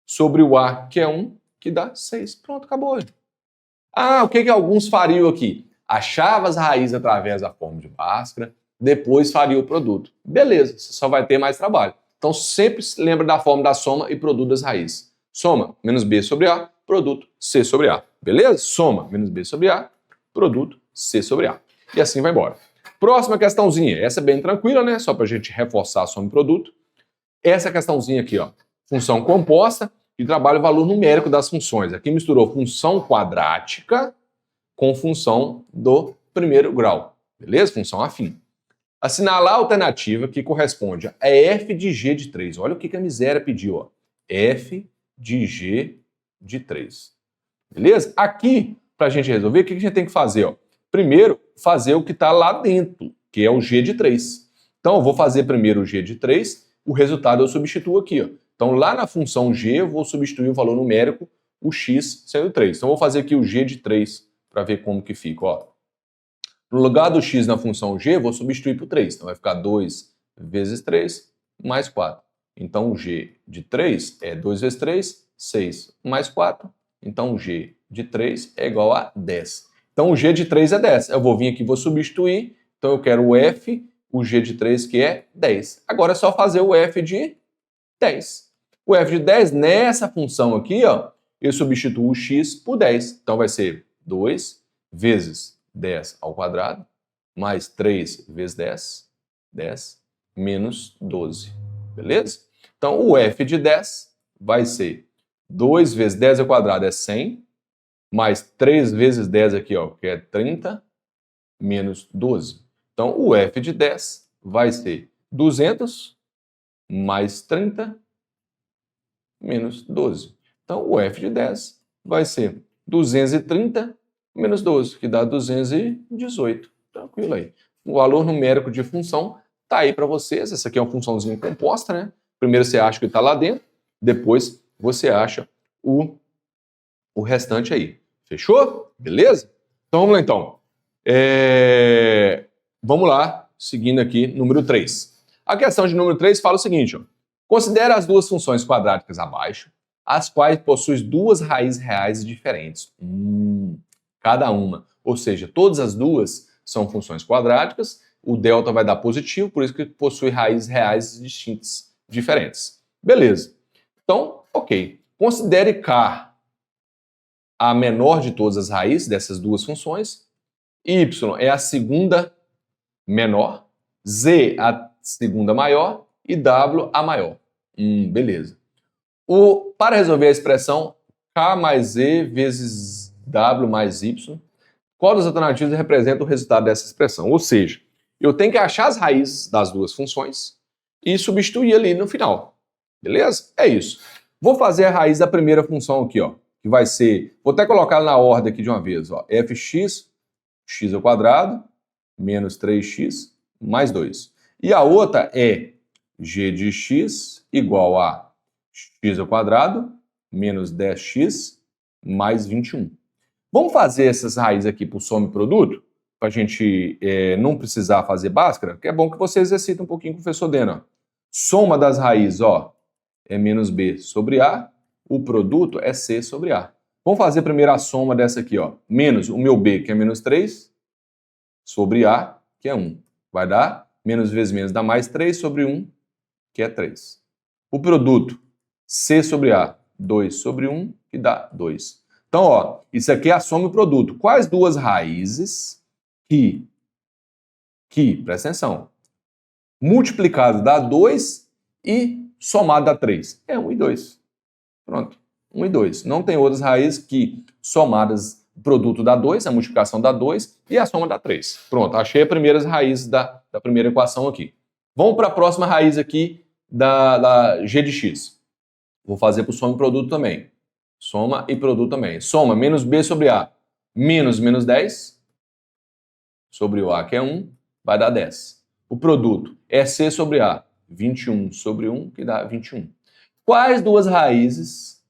Sobre o A, que é 1, que dá 6. Pronto, acabou. Ah, o que alguns fariam aqui? Achava as raízes através da fórmula de Bhaskara, depois faria o produto. Beleza, você só vai ter mais trabalho. Então sempre se lembra da fórmula da soma e produto das raízes. Soma, menos B sobre A, produto C sobre A. Beleza? Soma, menos B sobre A, produto C sobre A. e assim vai embora. Próxima questãozinha, essa é bem tranquila, né? Só para a gente reforçar a soma e produto. Essa questãozinha aqui, ó, função composta e trabalha o valor numérico das funções. Aqui misturou função quadrática com função do primeiro grau, beleza? Função afim. Assinalar a alternativa que corresponde a f de g de 3. Olha o que a miséria pediu, ó. F de g de 3. Beleza? Aqui, para a gente resolver, o que a gente tem que fazer, ó? Primeiro, fazer o que está lá dentro, que é o g de 3. Então, eu vou fazer primeiro o g de 3, o resultado eu substituo aqui, ó. Então, lá na função g, eu vou substituir o valor numérico, o x sendo 3. Então, eu vou fazer aqui o g de 3 para ver como que fica, ó. No lugar do x na função g, eu vou substituir por 3. Então, vai ficar 2 vezes 3 mais 4. Então, o g de 3 é 2 vezes 3, 6 mais 4. Então, o g de 3 é igual a 10. Então, o g de 3 é 10. Eu vou vir aqui e vou substituir. Então, eu quero o f, o g de 3, que é 10. Agora é só fazer o f de 10. O f de 10, nessa função aqui, ó, eu substituo o x por 10. Então, vai ser 2 vezes 10 ao quadrado, mais 3 vezes 10, 10, menos 12. Beleza? Então, o f de 10 vai ser 2 vezes 10 ao quadrado é 100, mais 3 vezes 10 aqui, ó, que é 30, menos 12. Então, o f de 10 vai ser 200 mais 30 menos 12. Então, o f de 10 vai ser 230 menos 12, que dá 218. Tranquilo aí. O valor numérico de função está aí para vocês. Essa aqui é uma funçãozinha composta, né? Primeiro você acha que está lá dentro, depois você acha o restante aí. Fechou? Beleza? Então, vamos lá, então. Vamos lá, seguindo aqui, número 3. A questão de número 3 fala o seguinte, ó. Considera as duas funções quadráticas abaixo, as quais possuem duas raízes reais diferentes. Cada uma. Ou seja, todas as duas são funções quadráticas, o delta vai dar positivo, por isso que possui raízes reais distintas, diferentes. Beleza. Então, ok. Considere K a menor de todas as raízes dessas duas funções, y é a segunda menor, z a segunda maior e w a maior. Beleza. Para resolver a expressão k mais z vezes w mais y, qual das alternativas representa o resultado dessa expressão? Ou seja, eu tenho que achar as raízes das duas funções e substituir ali no final. Beleza? É isso. Vou fazer a raiz da primeira função aqui, ó, que vai ser, vou até colocar na ordem aqui de uma vez, ó, fx, x ao quadrado, menos 3x, mais 2. E a outra é g de x igual a x ao quadrado, menos 10x, mais 21. Vamos fazer essas raízes aqui por soma e produto, para a gente não precisar fazer Bhaskara, que é bom que você exercite um pouquinho com o professor Dena. Soma das raízes, ó, é menos b sobre a, o produto é c sobre a. Vamos fazer primeiro a soma dessa aqui, ó, menos o meu b, que é menos 3, sobre a, que é 1. Vai dar menos vezes menos, dá mais 3 sobre 1, que é 3. O produto, c sobre a, 2 sobre 1, que dá 2. Então, ó, isso aqui é a soma e o produto. Quais duas raízes que presta atenção, multiplicado dá 2 e somado dá 3? É 1 e 2. Pronto, 1 e 2. Não tem outras raízes que somadas, o produto dá 2, a multiplicação dá 2 e a soma dá 3. Pronto, achei as primeiras raízes da primeira equação aqui. Vamos para a próxima raiz aqui da g de x. Vou fazer para o soma e produto também. Soma e produto também. Soma menos b sobre a menos 10 sobre o a, que é 1, vai dar 10. O produto é c sobre a, 21 sobre 1, que dá 21. Quais duas raízes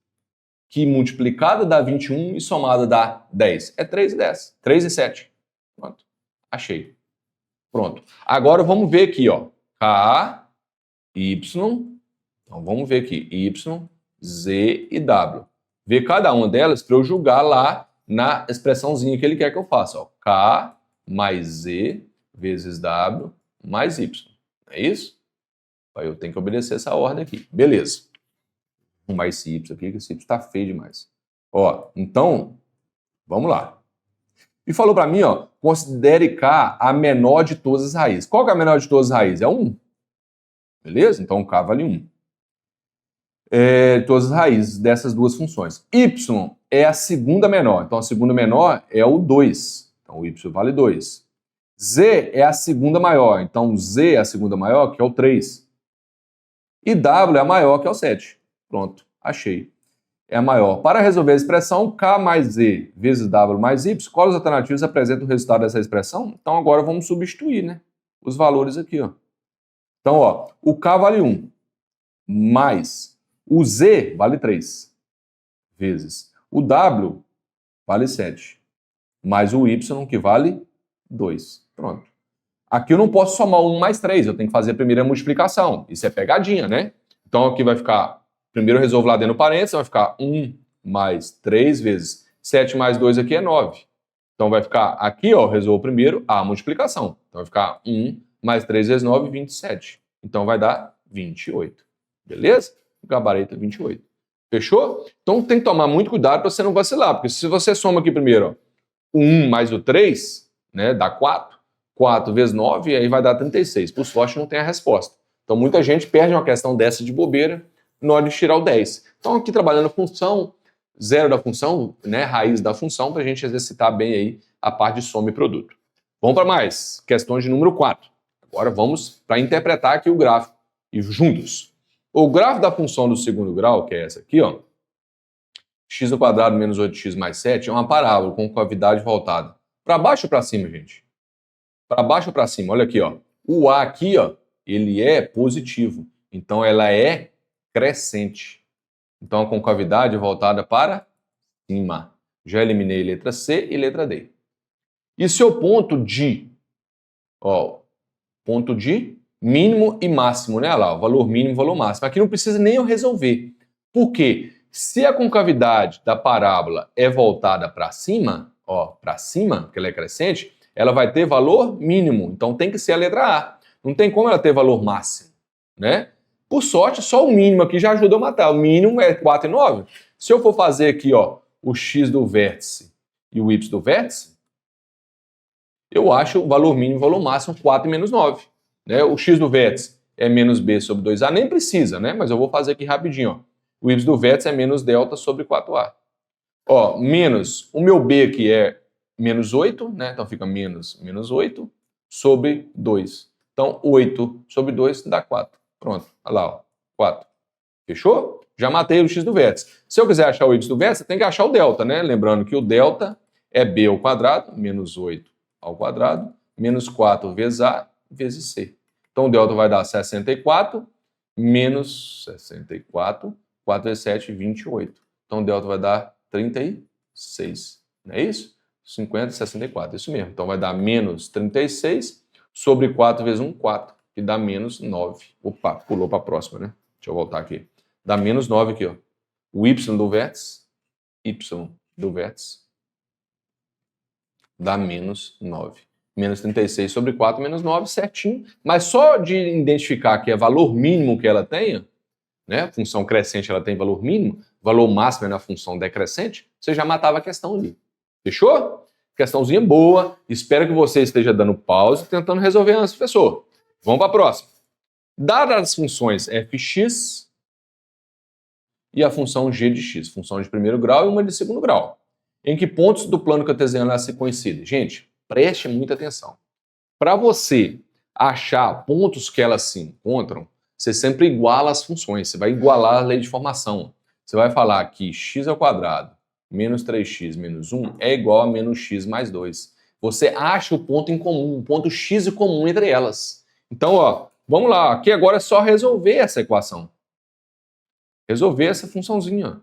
que multiplicada dá 21 e somada dá 10? É 3 e 10. 3 e 7. Pronto. Achei. Pronto. Agora vamos ver aqui, ó. K, Y. Então vamos ver aqui. Y, Z e W. Ver cada uma delas para eu julgar lá na expressãozinha que ele quer que eu faça. Ó. K mais Z vezes W mais Y. É isso? Aí eu tenho que obedecer essa ordem aqui. Beleza. Vamos mais esse Y aqui, que esse Y está feio demais. Ó, então, vamos lá. E falou para mim, ó, considere K a menor de todas as raízes. Qual que é a menor de todas as raízes? É 1. Beleza? Então K vale 1. Todas as raízes dessas duas funções. Y é a segunda menor. Então a segunda menor é o 2. Então o Y vale 2. Z é a segunda maior. Então Z é a segunda maior, que é o 3. E W é a maior, que é o 7. Pronto, achei. É a maior. Para resolver a expressão K mais Z vezes W mais Y, quais alternativas apresentam o resultado dessa expressão? Então agora vamos substituir, né? Os valores aqui, ó. Então, ó, o K vale 1, mais o Z vale 3, vezes o W vale 7, mais o Y que vale 2. Pronto. Aqui eu não posso somar 1 mais 3, eu tenho que fazer a primeira multiplicação. Isso é pegadinha, né? Então aqui vai ficar, primeiro eu resolvo lá dentro do parênteses, vai ficar 1 mais 3 vezes 7 mais 2 aqui é 9. Então vai ficar aqui, ó, eu resolvo primeiro a multiplicação. Então vai ficar 1 mais 3 vezes 9, 27. Então vai dar 28. Beleza? O gabarito é 28. Fechou? Então tem que tomar muito cuidado para você não vacilar, porque se você soma aqui primeiro, ó, o 1 mais o 3, né, dá 4. 4 vezes 9, aí vai dar 36. Por sorte, não tem a resposta. Então muita gente perde uma questão dessa de bobeira na hora de tirar o 10. Então aqui trabalhando a função, zero da função, né, raiz da função, para a gente exercitar bem aí a parte de soma e produto. Vamos para mais. Questões de número 4. Agora vamos para interpretar aqui o gráfico e juntos. O gráfico da função do segundo grau, que é essa aqui, ó, x² menos 8x mais 7, é uma parábola com concavidade voltada para baixo ou para cima, gente? Para baixo ou para cima? Olha aqui, ó. O A aqui, ó, ele é positivo. Então ela é crescente. Então a concavidade é voltada para cima. Já eliminei letra C e letra D. E seu ponto de, ó, ponto de mínimo e máximo, né? Olha lá, o valor mínimo e valor máximo. Aqui não precisa nem eu resolver. Por quê? Se a concavidade da parábola é voltada para cima, ó, para cima, porque ela é crescente, ela vai ter valor mínimo. Então tem que ser a letra A. Não tem como ela ter valor máximo, né? Por sorte, só o mínimo aqui já ajuda a matar. O mínimo é 4 e 9. Se eu for fazer aqui, ó, o x do vértice e o y do vértice, eu acho o valor mínimo e o valor máximo 4 e menos 9. Né? O x do vértice é menos b sobre 2a, nem precisa, né? Mas eu vou fazer aqui rapidinho, ó. O y do vértice é menos delta sobre 4a. Ó, menos, o meu b aqui é menos 8, né? Então fica menos 8 sobre 2. Então 8 sobre 2 dá 4. Pronto, olha lá, ó, 4. Fechou? Já matei o x do vértice. Se eu quiser achar o y do vértice, tem que achar o delta, né? Lembrando que o delta é b ao quadrado, menos 8 ao quadrado, menos 4 vezes a, vezes c. Então o delta vai dar 64, menos 64, 4 vezes 7, 28. Então o delta vai dar 36, não é isso? 50, 64, isso mesmo. Então vai dar menos 36 sobre 4 vezes 1, 4, que dá menos 9. Opa, pulou para a próxima, né? Deixa eu voltar aqui. Dá menos 9 aqui, ó. O y do vértice dá menos 9. Menos 36 sobre 4, menos 9, certinho. Mas só de identificar que é valor mínimo que ela tenha, né? Função crescente ela tem valor mínimo, valor máximo é na função decrescente, você já matava a questão ali. Fechou? Questãozinha boa. Espero que você esteja dando pausa e tentando resolver antes, professor. Vamos para a próxima. Dadas as funções fx e a função g de x, função de primeiro grau e uma de segundo grau, em que pontos do plano cartesiano elas se coincidem? Gente, preste muita atenção. Para você achar pontos que elas se encontram, você sempre iguala as funções, você vai igualar a lei de formação. Você vai falar que x ao quadrado menos 3x menos 1 é igual a menos x mais 2. Você acha o ponto em comum, o ponto x em comum entre elas. Então, ó, vamos lá, aqui agora é só resolver essa equação. Resolver essa funçãozinha.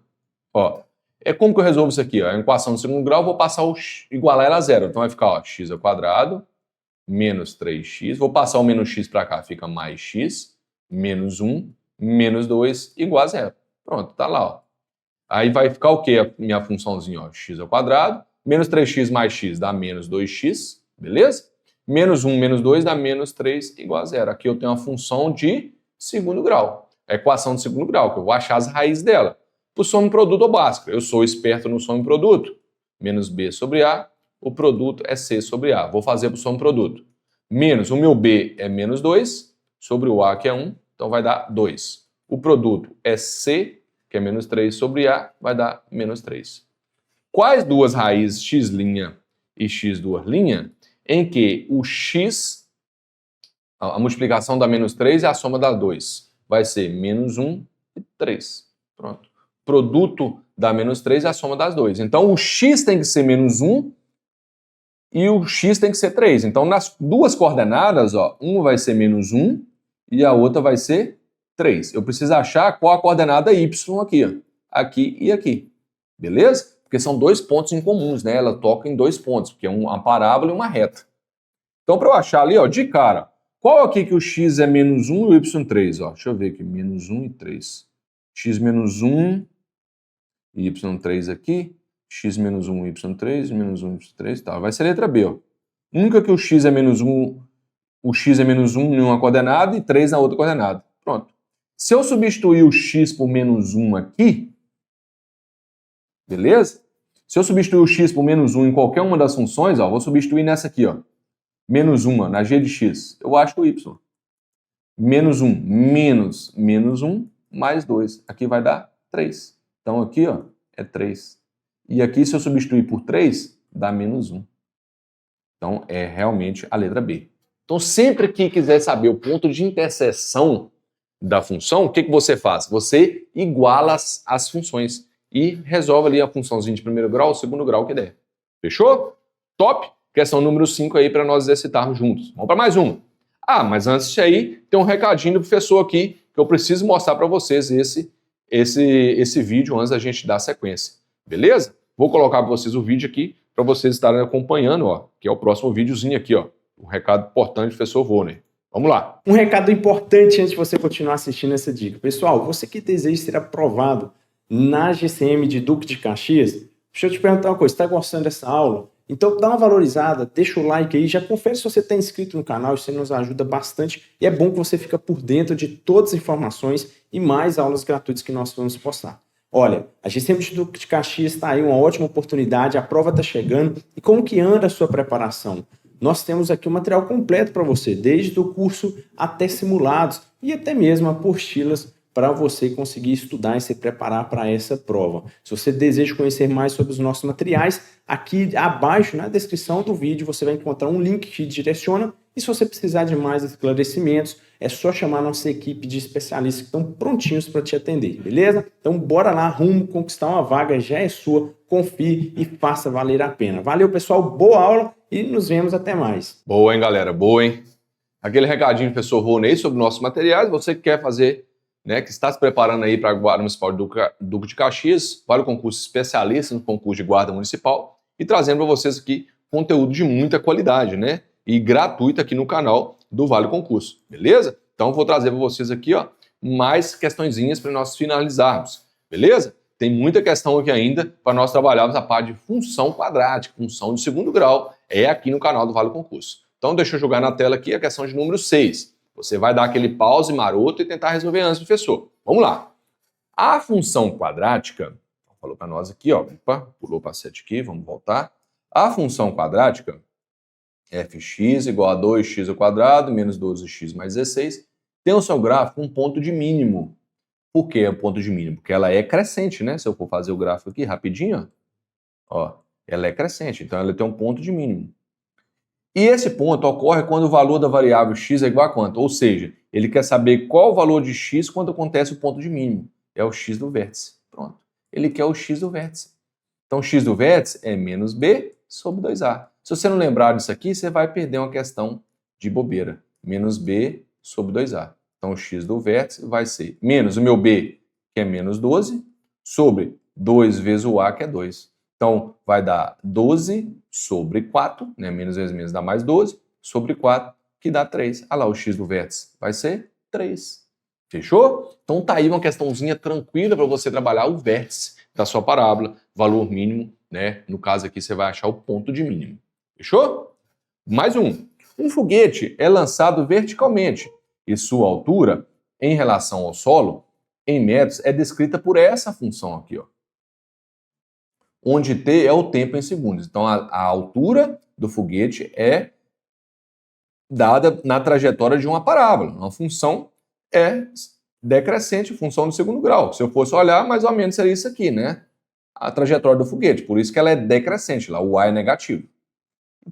Ó, é como que eu resolvo isso aqui? Ó? A equação de segundo grau, eu vou passar igualar ela a zero. Então vai ficar, ó, x ao quadrado menos 3x. Vou passar o menos x para cá, fica mais x, menos 1, menos 2, igual a zero. Pronto, tá lá, ó. Aí vai ficar o quê? A minha funçãozinha, ó, x ao quadrado, menos 3x mais x dá menos 2x, beleza? Menos 1 menos 2 dá menos 3, igual a zero. Aqui eu tenho uma função de segundo grau. A equação de segundo grau, que eu vou achar as raízes dela. Por soma e produto ou básico. Eu sou esperto no soma e produto. Menos b sobre a o produto é C sobre A. Vou fazer por soma produto. Menos o meu B é menos 2, sobre o A que é 1, então vai dar 2. O produto é C, que é menos 3 sobre A, vai dar menos 3. Quais duas raízes x' e x2' em que o x, a multiplicação dá menos 3 e a soma dá 2? Vai ser menos 1 e 3. Pronto. Produto dá menos 3 e a soma das 2. Então o x tem que ser menos 1 e o x tem que ser 3. Então nas duas coordenadas, ó, uma vai ser menos 1 e a outra vai ser 3. Eu preciso achar qual a coordenada y aqui, ó. Aqui e aqui. Beleza? Porque são dois pontos incomuns, né? Ela toca em dois pontos, porque é uma parábola e uma reta. Então, para eu achar ali, ó, de cara, qual aqui que o x é menos 1 e o y 3? Ó, deixa eu ver aqui, menos 1 e 3. X menos 1 e y 3 aqui. X menos 1 e y 3, menos 1 e y 3, tá. Vai ser a letra B, ó. Única que o x é menos 1, o x é menos 1 em uma coordenada e 3 na outra coordenada. Pronto. Se eu substituir o x por menos 1 aqui, beleza? Se eu substituir o x por menos 1 em qualquer uma das funções, ó, vou substituir nessa aqui, ó. Menos 1, ó, na g de x. Eu acho o y. Menos 1 menos menos 1 mais 2. Aqui vai dar 3. Então aqui, ó, é 3. E aqui, se eu substituir por 3, dá menos 1. Então é realmente a letra B. Então sempre que quiser saber o ponto de interseção da função, o que você faz? Você iguala as funções e resolve ali a funçãozinha de primeiro grau, segundo grau que der. Fechou? Top! Questão número 5 aí para nós exercitarmos juntos. Vamos para mais uma. Ah, mas antes disso aí, tem um recadinho do professor aqui que eu preciso mostrar para vocês esse vídeo antes da gente dar sequência. Beleza? Vou colocar para vocês o vídeo aqui para vocês estarem acompanhando, ó, que é o próximo videozinho aqui, ó. Um recado importante do professor Vorner. Vamos lá. Um recado importante antes de você continuar assistindo essa dica. Pessoal, você que deseja ser aprovado na GCM de Duque de Caxias, deixa eu te perguntar uma coisa, está gostando dessa aula? Então dá uma valorizada, deixa o like aí, já confere se você está inscrito no canal, isso nos ajuda bastante e é bom que você fique por dentro de todas as informações e mais aulas gratuitas que nós vamos postar. Olha, a GCM de Duque de Caxias está aí, uma ótima oportunidade, a prova está chegando e como que anda a sua preparação? Nós temos aqui o material completo para você, desde o curso até simulados e até mesmo apostilas para você conseguir estudar e se preparar para essa prova. Se você deseja conhecer mais sobre os nossos materiais, aqui abaixo na descrição do vídeo você vai encontrar um link que te direciona e se você precisar de mais esclarecimentos, é só chamar a nossa equipe de especialistas que estão prontinhos para te atender, beleza? Então bora lá, rumo conquistar uma vaga, já é sua, confie e faça valer a pena. Valeu pessoal, boa aula e nos vemos até mais. Boa, hein galera, boa, hein? Aquele recadinho do professor Ronei sobre nossos materiais, você que quer fazer, né, que está se preparando aí para a Guarda Municipal de Duque de Caxias, para o concurso especialista no concurso de Guarda Municipal e trazendo para vocês aqui conteúdo de muita qualidade, né? E gratuito aqui no canal do Vale Concurso, beleza? Então vou trazer para vocês aqui, ó, mais questõezinhas para nós finalizarmos, beleza? Tem muita questão aqui ainda para nós trabalharmos a parte de função quadrática, função de segundo grau, é aqui no canal do Vale Concurso. Então deixa eu jogar na tela aqui a questão de número 6. Você vai dar aquele pause maroto e tentar resolver antes, professor. Vamos lá. A função quadrática, falou para nós aqui, ó, opa, pulou para 7 aqui, vamos voltar. A função quadrática, fx igual a 2x ao quadrado, menos 12x mais 16, tem o seu gráfico um ponto de mínimo. Por que é um ponto de mínimo? Porque ela é crescente, né? Se eu for fazer o gráfico aqui rapidinho, ó, ela é crescente, então ela tem um ponto de mínimo. E esse ponto ocorre quando o valor da variável x é igual a quanto? Ou seja, ele quer saber qual o valor de x quando acontece o ponto de mínimo. É o x do vértice. Pronto. Ele quer o x do vértice. Então, x do vértice é menos b sobre 2a. Se você não lembrar disso aqui, você vai perder uma questão de bobeira. Menos b sobre 2a. Então, o x do vértice vai ser menos o meu b, que é menos 12, sobre 2 vezes o a, que é 2. Então, vai dar 12 sobre 4, né? Menos vezes menos dá mais 12, sobre 4, que dá 3. Olha lá o x do vértice, vai ser 3. Fechou? Então tá aí uma questãozinha tranquila para você trabalhar o vértice da sua parábola, valor mínimo, né? No caso aqui você vai achar o ponto de mínimo. Fechou? Mais um. Um foguete é lançado verticalmente e sua altura em relação ao solo, em metros, é descrita por essa função aqui, ó. onde t é o tempo em segundos. Então, a altura do foguete é dada na trajetória de uma parábola. Uma função é decrescente, função do segundo grau. Se eu fosse olhar, mais ou menos seria isso aqui, né? A trajetória do foguete. Por isso que ela é decrescente, lá o a é negativo.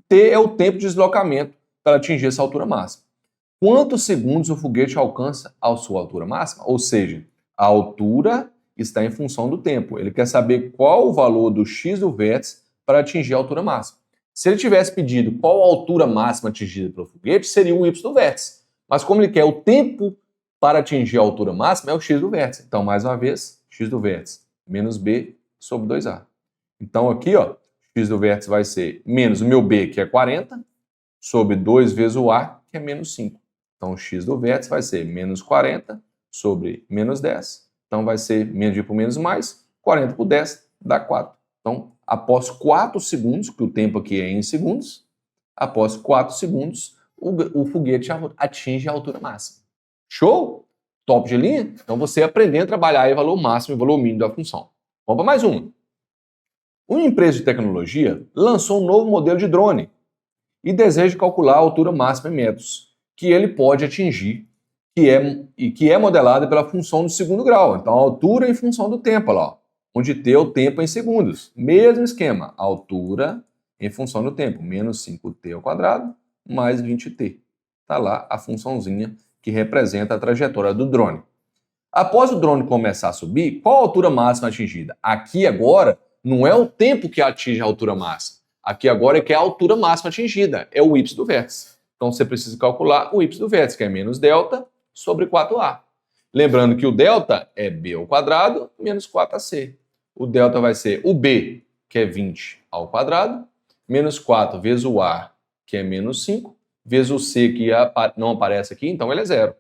T é o tempo de deslocamento para atingir essa altura máxima. Quantos segundos o foguete alcança a sua altura máxima? Ou seja, a altura está em função do tempo. Ele quer saber qual o valor do x do vértice para atingir a altura máxima. Se ele tivesse pedido qual a altura máxima atingida pelo foguete, seria o y do vértice. Mas como ele quer o tempo para atingir a altura máxima, é o x do vértice. Então, mais uma vez, x do vértice menos b sobre 2a. Então, aqui, ó, x do vértice vai ser menos o meu b, que é 40, sobre 2 vezes o a, que é menos 5. Então, o x do vértice vai ser menos 40 sobre menos 10. Então, vai ser menos por menos mais, 40 por 10 dá 4. Então, após 4 segundos, que o tempo aqui é em segundos, após 4 segundos, o foguete atinge a altura máxima. Show? Top de linha? Então, você aprendendo a trabalhar aí valor máximo e valor mínimo da função. Vamos para mais uma. Uma empresa de tecnologia lançou um novo modelo de drone e deseja calcular a altura máxima em metros, que ele pode atingir, que é modelada pela função do segundo grau. Então, a altura em função do tempo, lá, ó, onde t é o tempo em segundos. Mesmo esquema, altura em função do tempo, menos 5t ao quadrado, mais 20t. Está lá a funçãozinha que representa a trajetória do drone. Após o drone começar a subir, qual a altura máxima atingida? Aqui agora não é o tempo que atinge a altura máxima. Aqui agora é que é a altura máxima atingida, é o y do vértice. Então você precisa calcular o y do vértice, que é menos delta sobre 4a. Lembrando que o delta é b ao quadrado menos 4ac. O delta vai ser o b, que é 20 ao quadrado, menos 4 vezes o a, que é menos 5, vezes o c, que não aparece aqui, então ele é zero.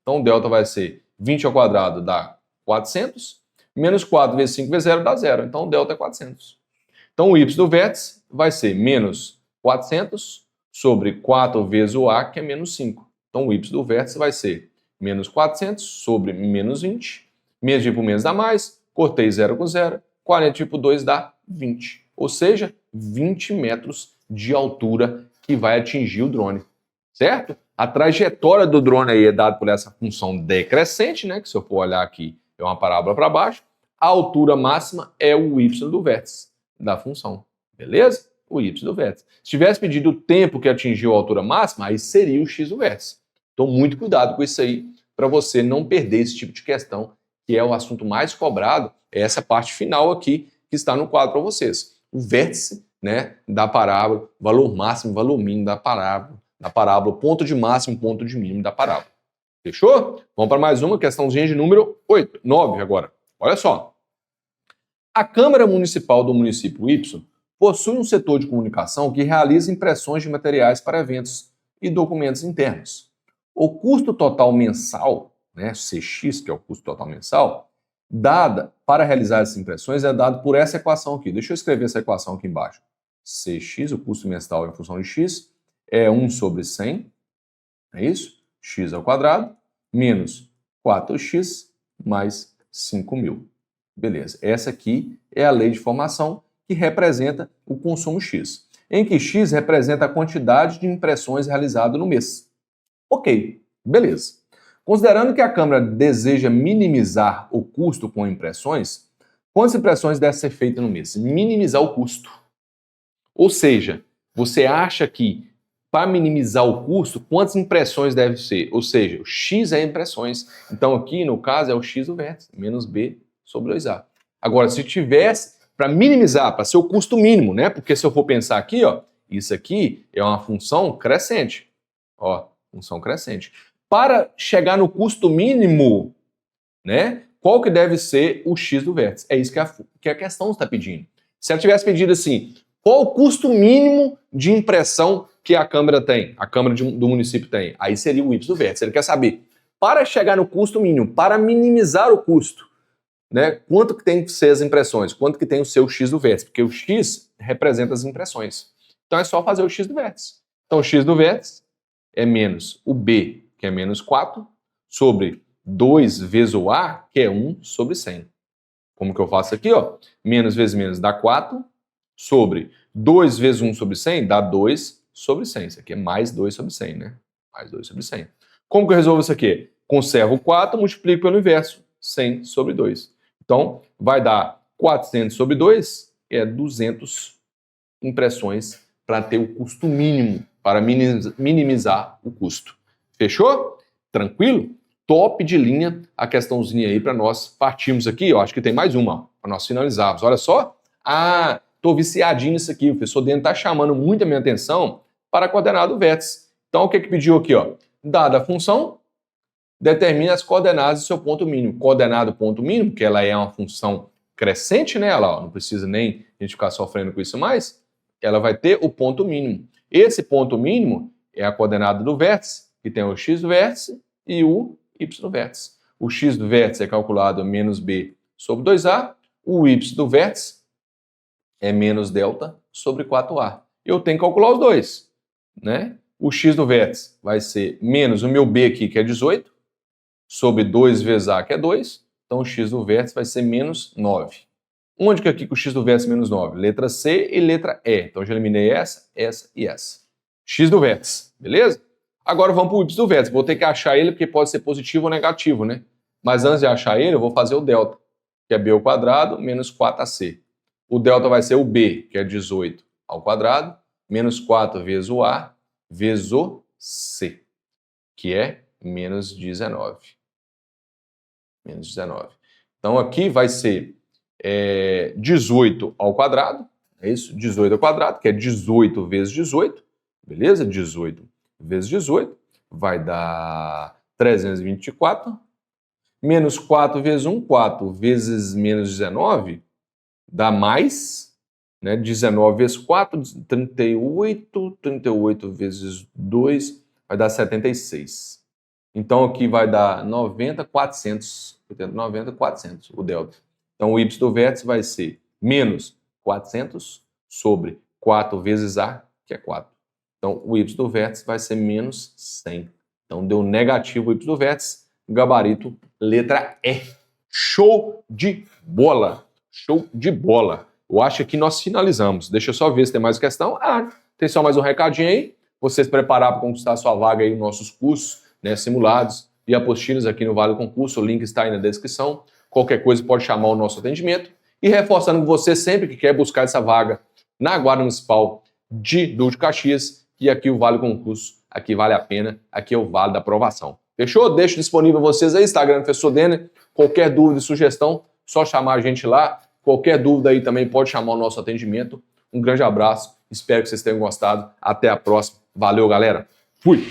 Então o delta vai ser 20 ao quadrado dá 400, menos 4 vezes 5 vezes 0 dá 0. Então o delta é 400. Então o y do vértice vai ser menos 400 sobre 4 vezes o a, que é menos 5. Então o y do vértice vai ser menos 400 sobre menos 20. Menos por menos dá mais. Cortei 0 com 0. 40 por 2 dá 20. Ou seja, 20 metros de altura que vai atingir o drone. Certo? A trajetória do drone aí é dada por essa função decrescente, né? Que se eu for olhar aqui é uma parábola para baixo. A altura máxima é o y do vértice da função. Beleza? O y do vértice. Se tivesse pedido o tempo que atingiu a altura máxima, aí seria o x do vértice. Então, muito cuidado com isso aí, para você não perder esse tipo de questão, que é o assunto mais cobrado, é essa parte final aqui, que está no quadro para vocês. O vértice, né, da parábola, valor máximo, valor mínimo da parábola, ponto de máximo, ponto de mínimo da parábola. Fechou? Vamos para mais uma questãozinha de número 9 agora. Olha só. A Câmara Municipal do município Y possui um setor de comunicação que realiza impressões de materiais para eventos e documentos internos. O custo total mensal, né, CX, que é o custo total mensal, para realizar essas impressões é dado por essa equação aqui. Deixa eu escrever essa equação aqui embaixo. CX, o custo mensal em função de x, é 1 sobre 100, é isso? X ao quadrado, menos 4x mais 5.000. Beleza, essa aqui é a lei de formação que representa o consumo x, em que x representa a quantidade de impressões realizadas no mês. Ok, beleza. Considerando que a Câmara deseja minimizar o custo com impressões, quantas impressões devem ser feitas no mês? Minimizar o custo. Ou seja, você acha que para minimizar o custo, quantas impressões devem ser? Ou seja, o x é impressões. Então aqui, no caso, é o x do vértice, menos b sobre 2a. Agora, se tivesse para minimizar, para ser o custo mínimo, né? Porque se eu for pensar aqui, ó, isso aqui é uma função crescente. Ó, função crescente. Para chegar no custo mínimo, né? Qual que deve ser o x do vértice? É isso que a questão está pedindo. Se ela tivesse pedido assim, qual o custo mínimo de impressão que a Câmara tem, a Câmara do município tem? Aí seria o y do vértice. Ele quer saber, para chegar no custo mínimo, para minimizar o custo, né? Quanto que tem que ser as impressões? Quanto que tem o seu x do vértice? Porque o x representa as impressões. Então é só fazer o x do vértice. Então o x do vértice é menos o b, que é menos 4, sobre 2 vezes o a, que é 1 sobre 100. Como que eu faço aqui, ó? Menos vezes menos dá 4, sobre 2 vezes 1 sobre 100 dá 2 sobre 100. Isso aqui é mais 2 sobre 100, né? Mais 2 sobre 100. Como que eu resolvo isso aqui? Conservo o 4, multiplico pelo inverso, 100 sobre 2. Então, vai dar 400 sobre 2, é 200 impressões para ter o custo mínimo, para minimizar o custo. Fechou? Tranquilo? Top de linha a questãozinha aí para nós partirmos aqui. Eu acho que tem mais uma para nós finalizarmos. Olha só. Ah, tô viciadinho nisso aqui. O professor Dene está chamando muito a minha atenção para a coordenada do vértice. Então, o que pediu aqui? Ó? Dada a função, determine as coordenadas do seu ponto mínimo. Coordenada do ponto mínimo, que ela é uma função crescente, né? Ela, ó, não precisa nem a gente ficar sofrendo com isso mais. Ela vai ter o ponto mínimo. Esse ponto mínimo é a coordenada do vértice, que tem o x do vértice e o y do vértice. O x do vértice é calculado menos b sobre 2a, o y do vértice é menos delta sobre 4a. Eu tenho que calcular os dois, né? O x do vértice vai ser menos o meu b aqui, que é 18, sobre 2 vezes a, que é 2. Então, o x do vértice vai ser menos 9. Onde que aqui com o x do vértice é menos 9? Letra C e letra E. Então, eu já eliminei essa e essa. X do vértice, beleza? Agora vamos para o y do vértice. Vou ter que achar ele porque pode ser positivo ou negativo, né? Mas antes de achar ele, eu vou fazer o delta, que é b ao quadrado menos 4ac. O delta vai ser o b, que é 18 ao quadrado, menos 4 vezes o a, vezes o c, que é menos 19. Menos 19. Então aqui vai ser 18 ao quadrado, é isso? 18 ao quadrado, que é 18 vezes 18, beleza? 18 vezes 18 vai dar 324, menos 4 vezes 1, 4 vezes menos 19, dá mais, né? 19 vezes 4, 38, 38 vezes 2, vai dar 76. Então aqui vai dar 90, 400, 90, 400, o delta. Então o y do vértice vai ser menos 400 sobre 4 vezes a, que é 4. Então o y do vértice vai ser menos 100. Então deu negativo o y do vértice, gabarito letra E. Show de bola! Show de bola! Eu acho que nós finalizamos. Deixa eu só ver se tem mais questão. Ah, tem só mais um recadinho aí. Vocês preparar para conquistar a sua vaga aí nos nossos cursos, né, simulados e apostilas aqui no Vale Concurso. O link está aí na descrição. Qualquer coisa pode chamar o nosso atendimento. E reforçando com você sempre que quer buscar essa vaga na Guarda Municipal de Duque de Caxias, que aqui o Vale Concurso, aqui vale a pena, aqui é o Vale da Aprovação. Fechou? Deixo disponível vocês aí, Instagram do professor Dene. Qualquer dúvida e sugestão, só chamar a gente lá. Qualquer dúvida aí também pode chamar o nosso atendimento. Um grande abraço, espero que vocês tenham gostado. Até a próxima. Valeu, galera. Fui!